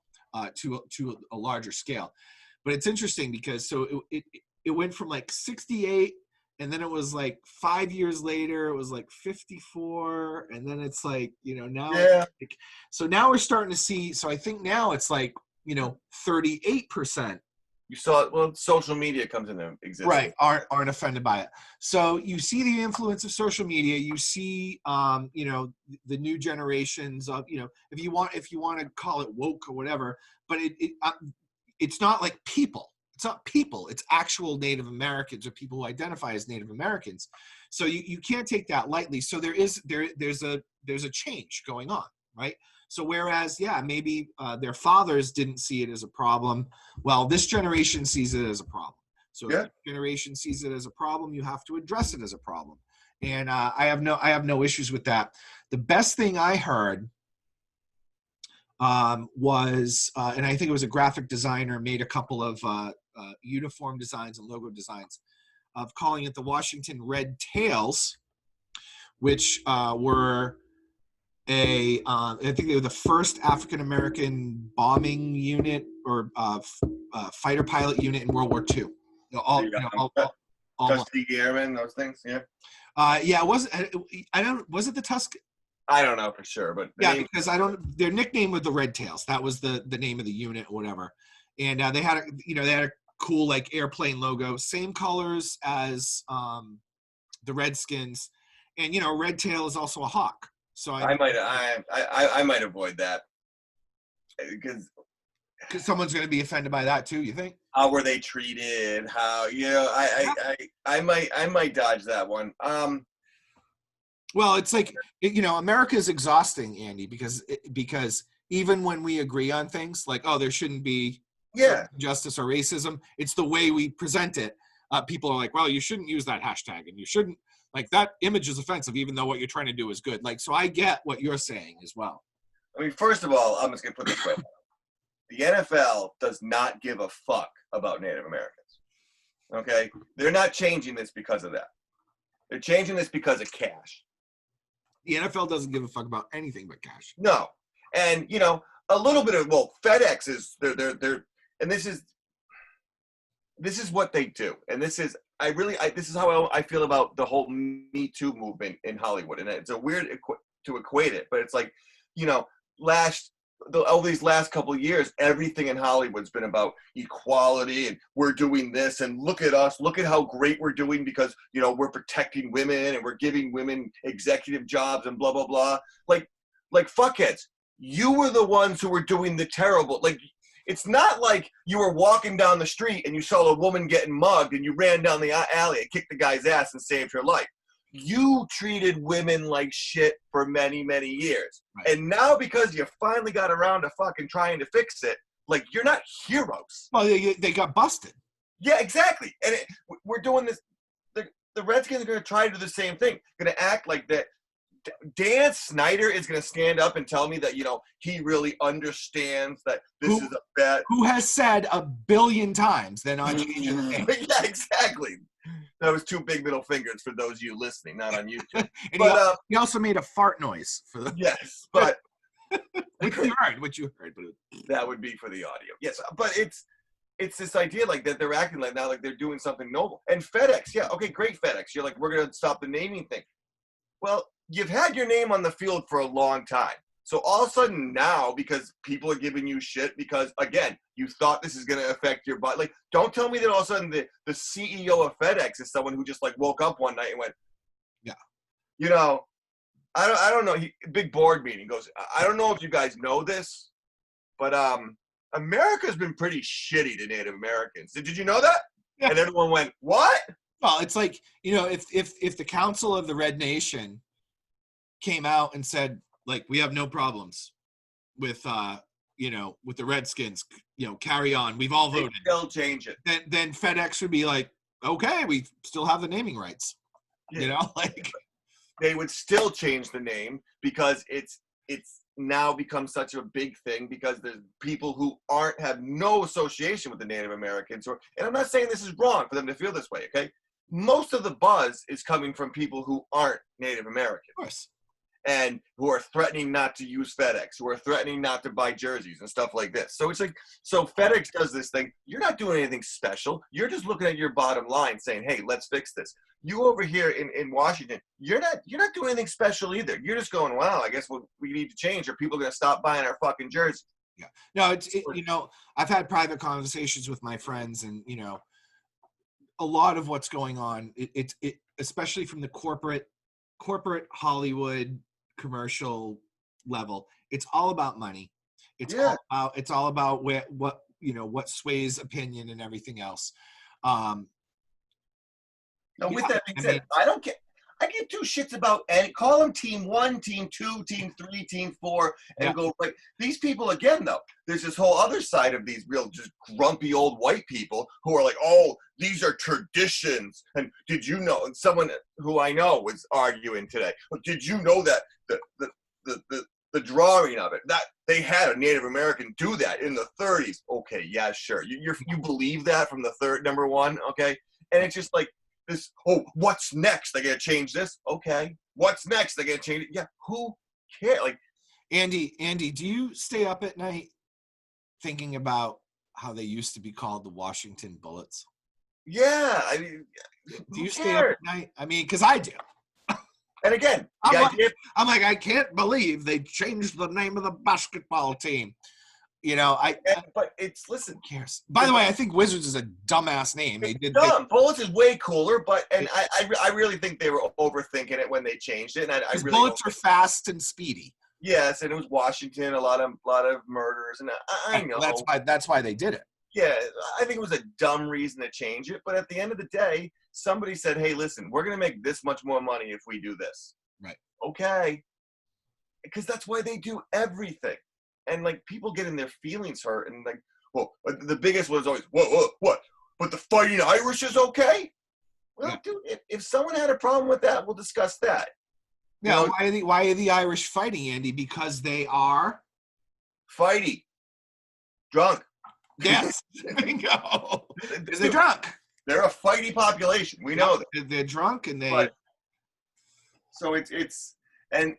[SPEAKER 1] to a larger scale. But it's interesting because it went from like 68, and then it was like 5 years later it was like 54, and then it's like now so now we're starting to see. So I think now it's like 38%.
[SPEAKER 2] You saw it. Well, social media comes into existence.
[SPEAKER 1] Right, aren't offended by it. So you see the influence of social media. You see, the new generations of, if you want to call it woke or whatever, but it's not like people. It's not people. It's actual Native Americans or people who identify as Native Americans. So you can't take that lightly. So there's a change going on, right? So whereas, maybe their fathers didn't see it as a problem, well, this generation sees it as a problem. So if this generation sees it as a problem, you have to address it as a problem. And I have no issues with that. The best thing I heard was, and I think it was a graphic designer made a couple of uniform designs and logo designs of calling it the Washington Red Tails, which were I think they were the first African-American bombing unit or fighter pilot unit in World War II.
[SPEAKER 2] Tuskegee Airmen, those things, yeah.
[SPEAKER 1] It wasn't. Was it the Tusk?
[SPEAKER 2] I don't know for sure, but
[SPEAKER 1] because their nickname was the Red Tails. That was the name of the unit or whatever. And they had a cool like airplane logo, same colors as the Redskins, and Red Tail is also a hawk. So I might avoid that because someone's going to be offended by that too. You think?
[SPEAKER 2] How were they treated? How I might dodge that one.
[SPEAKER 1] Well, it's like America is exhausting, Andy, because even when we agree on things like there shouldn't be justice or racism, it's the way we present it. People are like, well, you shouldn't use that hashtag, and you shouldn't. Like, that image is offensive, even though what you're trying to do is good. Like, so I get what you're saying as well.
[SPEAKER 2] I mean, first of all, I'm just going to put this way. The NFL does not give a fuck about Native Americans. Okay? They're not changing this because of that. They're changing this because of cash.
[SPEAKER 1] The NFL doesn't give a fuck about anything but cash.
[SPEAKER 2] No. And, a little bit of, FedEx is, they're and this is what they do. And this is, this is how I feel about the whole Me Too movement in Hollywood. And it's a weird to equate it, but it's like, over these last couple of years, everything in Hollywood's been about equality and we're doing this and look at us, look at how great we're doing because, we're protecting women and we're giving women executive jobs and blah, blah, blah. Like fuckheads, you were the ones who were doing the terrible, it's not like you were walking down the street and you saw a woman getting mugged and you ran down the alley and kicked the guy's ass and saved her life. You treated women like shit for many, many years. Right. And now because you finally got around to fucking trying to fix it, you're not heroes.
[SPEAKER 1] Well, they got busted.
[SPEAKER 2] Yeah, exactly. And we're doing this. The Redskins are going to try to do the same thing. Going to act like that. Dan Snyder is going to stand up and tell me that, he really understands that this is a bad...
[SPEAKER 1] Who has said 1 billion times they're not changing the name.
[SPEAKER 2] Yeah, exactly. That was 2 big middle fingers for those of you listening, not on YouTube.
[SPEAKER 1] But he also made a fart noise. For the...
[SPEAKER 2] Yes, but...
[SPEAKER 1] Which you heard. But
[SPEAKER 2] that would be for the audio. Yes, but it's this idea that they're acting like now like they're doing something noble. And FedEx, yeah, okay, great FedEx. You're like, we're going to stop the naming thing. Well, you've had your name on the field for a long time. So all of a sudden now, because people are giving you shit because, again, you thought this is going to affect your body. Don't tell me that all of a sudden the CEO of FedEx is someone who just, woke up one night and went, yeah. I don't know. Big board meeting goes, I don't know if you guys know this, but America's been pretty shitty to Native Americans. Did you know that? Yeah. And everyone went, what?
[SPEAKER 1] Well, it's like, if the Council of the Red Nation came out and said, we have no problems with, with the Redskins, carry on. We've all voted.
[SPEAKER 2] They'll change it.
[SPEAKER 1] Then FedEx would be like, okay, we still have the naming rights.
[SPEAKER 2] Yeah.
[SPEAKER 1] You know, like
[SPEAKER 2] they would still change the name because it's now become such a big thing because there's people who have no association with the Native Americans. And I'm not saying this is wrong for them to feel this way, okay? Most of the buzz is coming from people who aren't Native American.
[SPEAKER 1] Of course.
[SPEAKER 2] And who are threatening not to use FedEx, who are threatening not to buy jerseys and stuff like this. So it's like, so FedEx does this thing. You're not doing anything special. You're just looking at your bottom line saying, hey, let's fix this. You over here in Washington, you're not doing anything special either. You're just going, wow, I guess we need to change or people are going to stop buying our fucking jerseys.
[SPEAKER 1] Yeah. No, you know, I've had private conversations with my friends and, you know, a lot of what's going on, it especially from the corporate Hollywood commercial level, it's all about money. It's all about what sways opinion and everything else.
[SPEAKER 2] Now, with that being said, I don't care. I give two shits about any. Call them Team 1, Team 2, Team 3, Team 4, and go like these people again. Though there's this whole other side of these real just grumpy old white people who are like, oh, these are traditions. And did you know? And someone who I know was arguing today. Well, did you know that the drawing of it that they had a Native American do that in the 30s? Okay, yeah, sure. You believe that from the number one, okay? And it's just like. This, oh, what's next? They're gonna change this. Okay, what's next? They're gonna change it. Yeah, who cares? Like,
[SPEAKER 1] Andy, do you stay up at night thinking about how they used to be called the Washington Bullets?
[SPEAKER 2] Yeah, I mean,
[SPEAKER 1] do you stay up at night? I mean, because I do.
[SPEAKER 2] And again,
[SPEAKER 1] I'm like, I can't believe they changed the name of the basketball team. You know,
[SPEAKER 2] but it's listen.
[SPEAKER 1] Who cares? By the way, I think Wizards is a dumbass name. They did
[SPEAKER 2] dumb. Bullets is way cooler, I really think they were overthinking it when they changed it. And I really
[SPEAKER 1] Bullets are fast and speedy.
[SPEAKER 2] Yes, and it was Washington, a lot of murders, and I know
[SPEAKER 1] that's why they did it.
[SPEAKER 2] Yeah, I think it was a dumb reason to change it. But at the end of the day, somebody said, "Hey, listen, we're going to make this much more money if we do this."
[SPEAKER 1] Right.
[SPEAKER 2] Okay. Because that's why they do everything. And, like, people getting their feelings hurt. And, like, well, the biggest one is always, what? But the Fighting Irish is okay? Well, dude, if someone had a problem with that, we'll discuss that.
[SPEAKER 1] Yeah, why are the Irish fighting, Andy? Because they are?
[SPEAKER 2] Fighty. Drunk.
[SPEAKER 1] Yes. Bingo. Because they're drunk.
[SPEAKER 2] They're a fighty population. We know that.
[SPEAKER 1] They're drunk and they...
[SPEAKER 2] So it's... And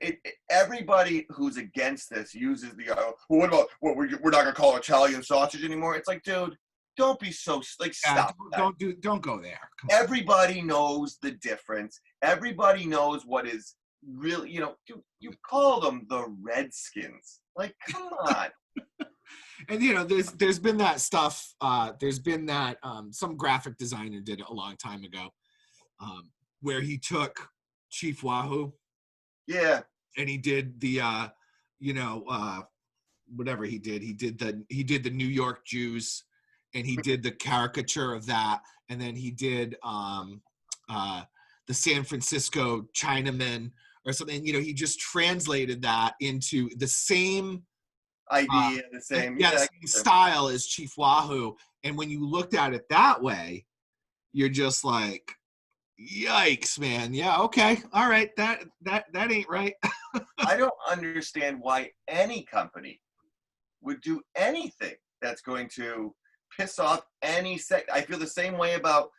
[SPEAKER 2] everybody who's against this uses the what about we're not gonna call Italian sausage anymore? It's like, dude, don't be so stop.
[SPEAKER 1] Don't go there.
[SPEAKER 2] Everybody knows the difference. Everybody knows what is really, you call them the Redskins. Like, come on.
[SPEAKER 1] And there's been that stuff. There's been that some graphic designer did it a long time ago, where he took Chief Wahoo.
[SPEAKER 2] Yeah.
[SPEAKER 1] And he did the whatever he did. He did the New York Jews, and he did the caricature of that, and then he did the San Francisco Chinaman or something. He just translated that into the same
[SPEAKER 2] idea, the same
[SPEAKER 1] style as Chief Wahoo. And when you looked at it that way, you're just like, yikes, man. Yeah, okay. All right. That ain't right.
[SPEAKER 2] I don't understand why any company would do anything that's going to piss off any I feel the same way about,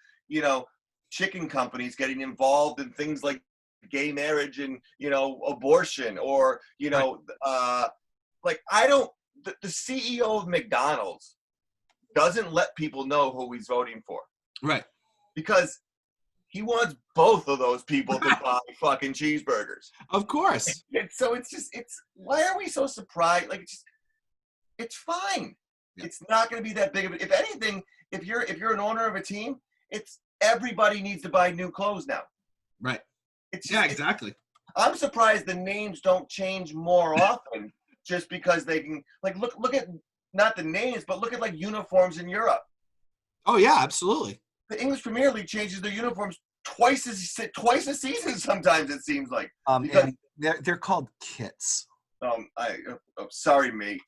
[SPEAKER 2] chicken companies getting involved in things like gay marriage and, abortion or, like the CEO of McDonald's doesn't let people know who he's voting for.
[SPEAKER 1] Right.
[SPEAKER 2] Because he wants both of those people to buy fucking cheeseburgers.
[SPEAKER 1] Of course.
[SPEAKER 2] So it's why are we so surprised? Like, it's fine. Yeah. It's not going to be that big of a, if anything, if you're an owner of a team, it's everybody needs to buy new clothes now.
[SPEAKER 1] Right. Exactly.
[SPEAKER 2] I'm surprised the names don't change more often just because they can, like, look at not the names, but look at like uniforms in Europe.
[SPEAKER 1] Oh yeah, absolutely.
[SPEAKER 2] The English Premier League changes their uniforms twice a season. Sometimes it seems like.
[SPEAKER 1] And they're called kits.
[SPEAKER 2] Sorry, mate.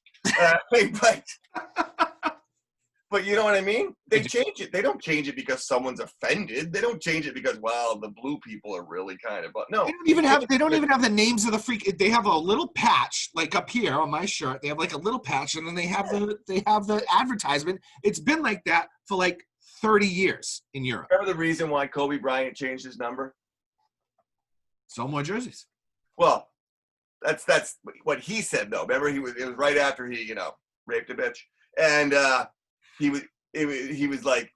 [SPEAKER 2] But But you know what I mean?
[SPEAKER 1] I
[SPEAKER 2] They
[SPEAKER 1] do.
[SPEAKER 2] change it. They don't change it because someone's offended. They don't change it because, well, the blue people are really kind of. But no,
[SPEAKER 1] They don't even have the names of the freak. They have a little patch like up here on my shirt. They have like a little patch, and then they have the advertisement. It's been like that for like 30 years in Europe.
[SPEAKER 2] Remember the reason why Kobe Bryant changed his number?
[SPEAKER 1] So more jerseys.
[SPEAKER 2] Well, that's what he said though. Remember, it was right after he raped a bitch, and he was like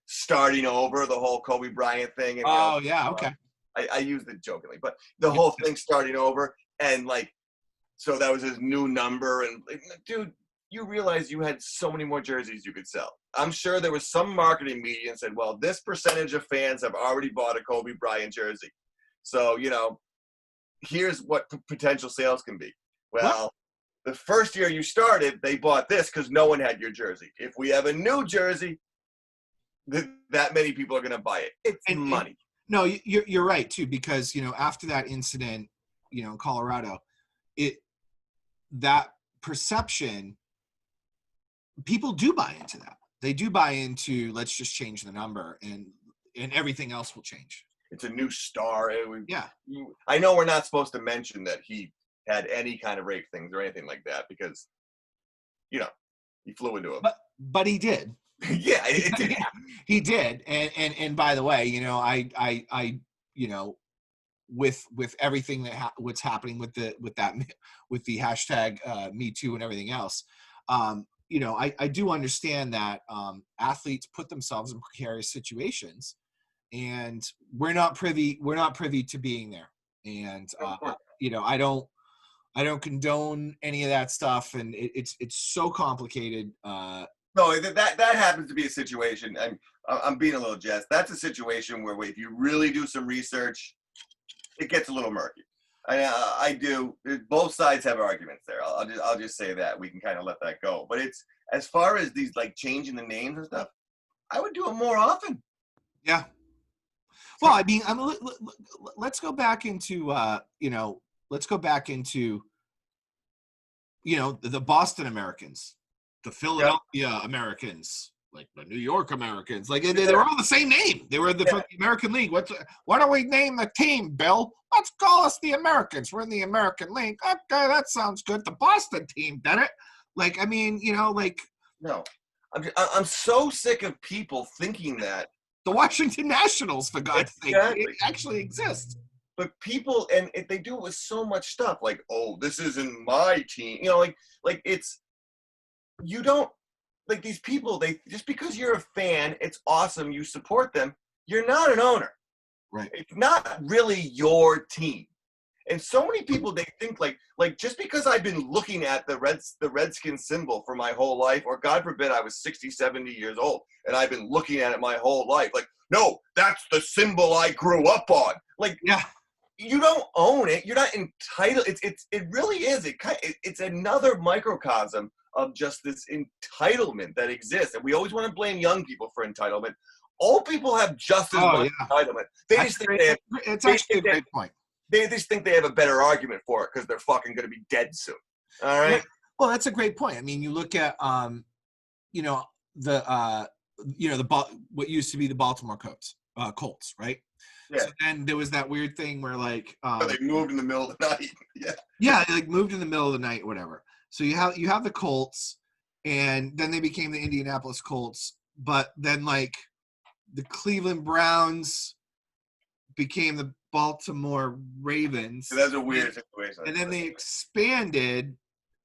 [SPEAKER 2] starting over the whole Kobe Bryant thing. And
[SPEAKER 1] Yeah, okay.
[SPEAKER 2] I used it jokingly, but the whole thing starting over, and like, so that was his new number. And dude, you realize you had so many more jerseys you could sell. I'm sure there was some marketing media and said, well, this percentage of fans have already bought a Kobe Bryant jersey, so here's what potential sales can be. Well, the first year you started, they bought this because no one had your jersey. If we have a new jersey, that many people are going to buy it. It's money.
[SPEAKER 1] No, you're right too, because after that incident, in Colorado, that perception, people do buy into that. They do buy into, let's just change the number and everything else will change.
[SPEAKER 2] It's a new star.
[SPEAKER 1] Yeah.
[SPEAKER 2] I know we're not supposed to mention that he had any kind of rape things or anything like that because, he flew into it.
[SPEAKER 1] But he did.
[SPEAKER 2] Yeah, it did.
[SPEAKER 1] He did. And by the way, I with everything what's happening with the hashtag Me Too and everything else, I do understand that athletes put themselves in precarious situations, and we're not privy to being there. And I don't condone any of that stuff, and it's so complicated.
[SPEAKER 2] No, that happens to be a situation, and I'm being a little jazzed. That's a situation where if you really do some research, it gets a little murky. I do. Both sides have arguments there. I'll just say that we can kind of let that go. But it's, as far as these like changing the names and stuff, I would do it more often.
[SPEAKER 1] Yeah. Well, I mean, let's go back into the Boston Americans, the Philadelphia Americans, like the New York Americans. Like they were all the same name. They were from the American League. Why don't we name the team, Bill? Let's call us the Americans. We're in the American League. Okay, that sounds good. The Boston team did it. Like, I mean,
[SPEAKER 2] No, I'm so sick of people thinking that.
[SPEAKER 1] The Washington Nationals, for God's sake, it actually exists.
[SPEAKER 2] But people, and they do it with so much stuff, like, oh, this isn't my team. Like it's, you don't, like these people, they, just because you're a fan, it's awesome, you support them, you're not an owner.
[SPEAKER 1] Right.
[SPEAKER 2] It's not really your team. And so many people, they think like just because I've been looking at the Redskins symbol for my whole life, or God forbid I was 60, 70 years old and I've been looking at it my whole life, like, no, that's the symbol I grew up on. Like,
[SPEAKER 1] yeah,
[SPEAKER 2] you don't own it. You're not entitled. It really is. It's another microcosm of just this entitlement that exists. And we always want to blame young people for entitlement. Old people have just as much entitlement.
[SPEAKER 1] It's actually a great point.
[SPEAKER 2] They just think they have a better argument for it because they're fucking going to be dead soon. All right.
[SPEAKER 1] Well, that's a great point. I mean, you look at what used to be the Baltimore Colts, right?
[SPEAKER 2] Yeah.
[SPEAKER 1] So then there was that weird thing where like
[SPEAKER 2] they moved in the middle of the night. Yeah.
[SPEAKER 1] Yeah, they like moved in the middle of the night, or whatever. So you have the Colts, and then they became the Indianapolis Colts, but then like the Cleveland Browns became the Baltimore Ravens.
[SPEAKER 2] So that's a weird situation.
[SPEAKER 1] And then they expanded,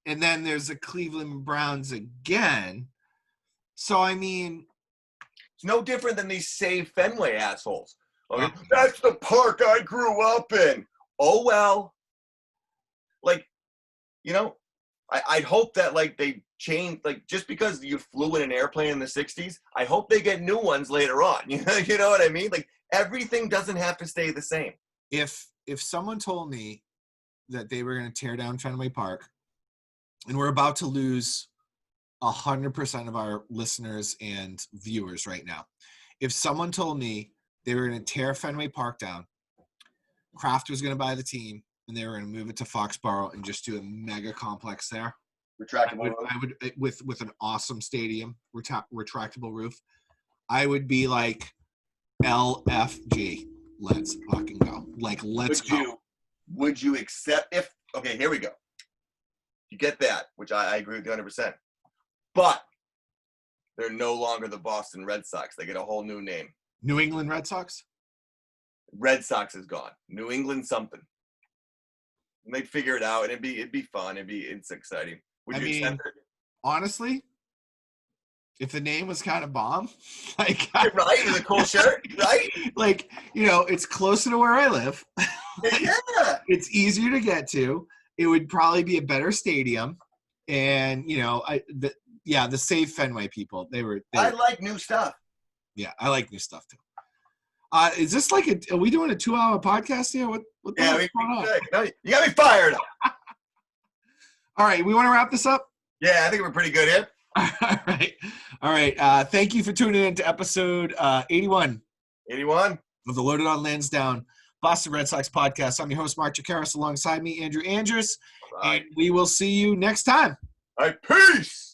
[SPEAKER 1] and then there's the Cleveland Browns again. So I mean,
[SPEAKER 2] it's no different than these Save Fenway assholes. Okay? That's the park I grew up in. Oh well. Like, I'd hope that like they change, like just because you flew in an airplane in the 60s, I hope they get new ones later on. You know what I mean? Like everything doesn't have to stay the same.
[SPEAKER 1] If someone told me that they were going to tear down Fenway Park, and we're about to lose 100% of our listeners and viewers right now, if someone told me they were going to tear Fenway Park down, Kraft was going to buy the team, and they were going to move it to Foxborough and just do a mega complex there,
[SPEAKER 2] Retractable roof.
[SPEAKER 1] I would with an awesome stadium, retractable roof. I would be like LFG. Let's fucking go. Like, let's go.
[SPEAKER 2] Would you accept if? Okay, here we go. You get that, which I agree with you 100%. But they're no longer the Boston Red Sox. They get a whole new name.
[SPEAKER 1] New England Red Sox?
[SPEAKER 2] Red Sox is gone. New England something. And they'd figure it out, and it'd be fun. It's exciting. Would you accept it?
[SPEAKER 1] Honestly, if the name was kind of bomb, like
[SPEAKER 2] right, with a cool shirt, right?
[SPEAKER 1] Like, it's closer to where I live.
[SPEAKER 2] Yeah.
[SPEAKER 1] It's easier to get to. It would probably be a better stadium, and the Save Fenway people. I
[SPEAKER 2] like new stuff.
[SPEAKER 1] Yeah, I like new stuff too. Is this like are we doing a 2-hour podcast here? What the hell's going on?
[SPEAKER 2] No, you got me fired.
[SPEAKER 1] All right, we want to wrap this up?
[SPEAKER 2] Yeah, I think we're pretty good here.
[SPEAKER 1] All right. Thank you for tuning in to episode 81.
[SPEAKER 2] 81
[SPEAKER 1] of the Loaded on Lansdowne Boston Red Sox podcast. I'm your host, Mark Chikaris, alongside me, Andrew Andrews. Right. And we will see you next time.
[SPEAKER 2] All right, peace.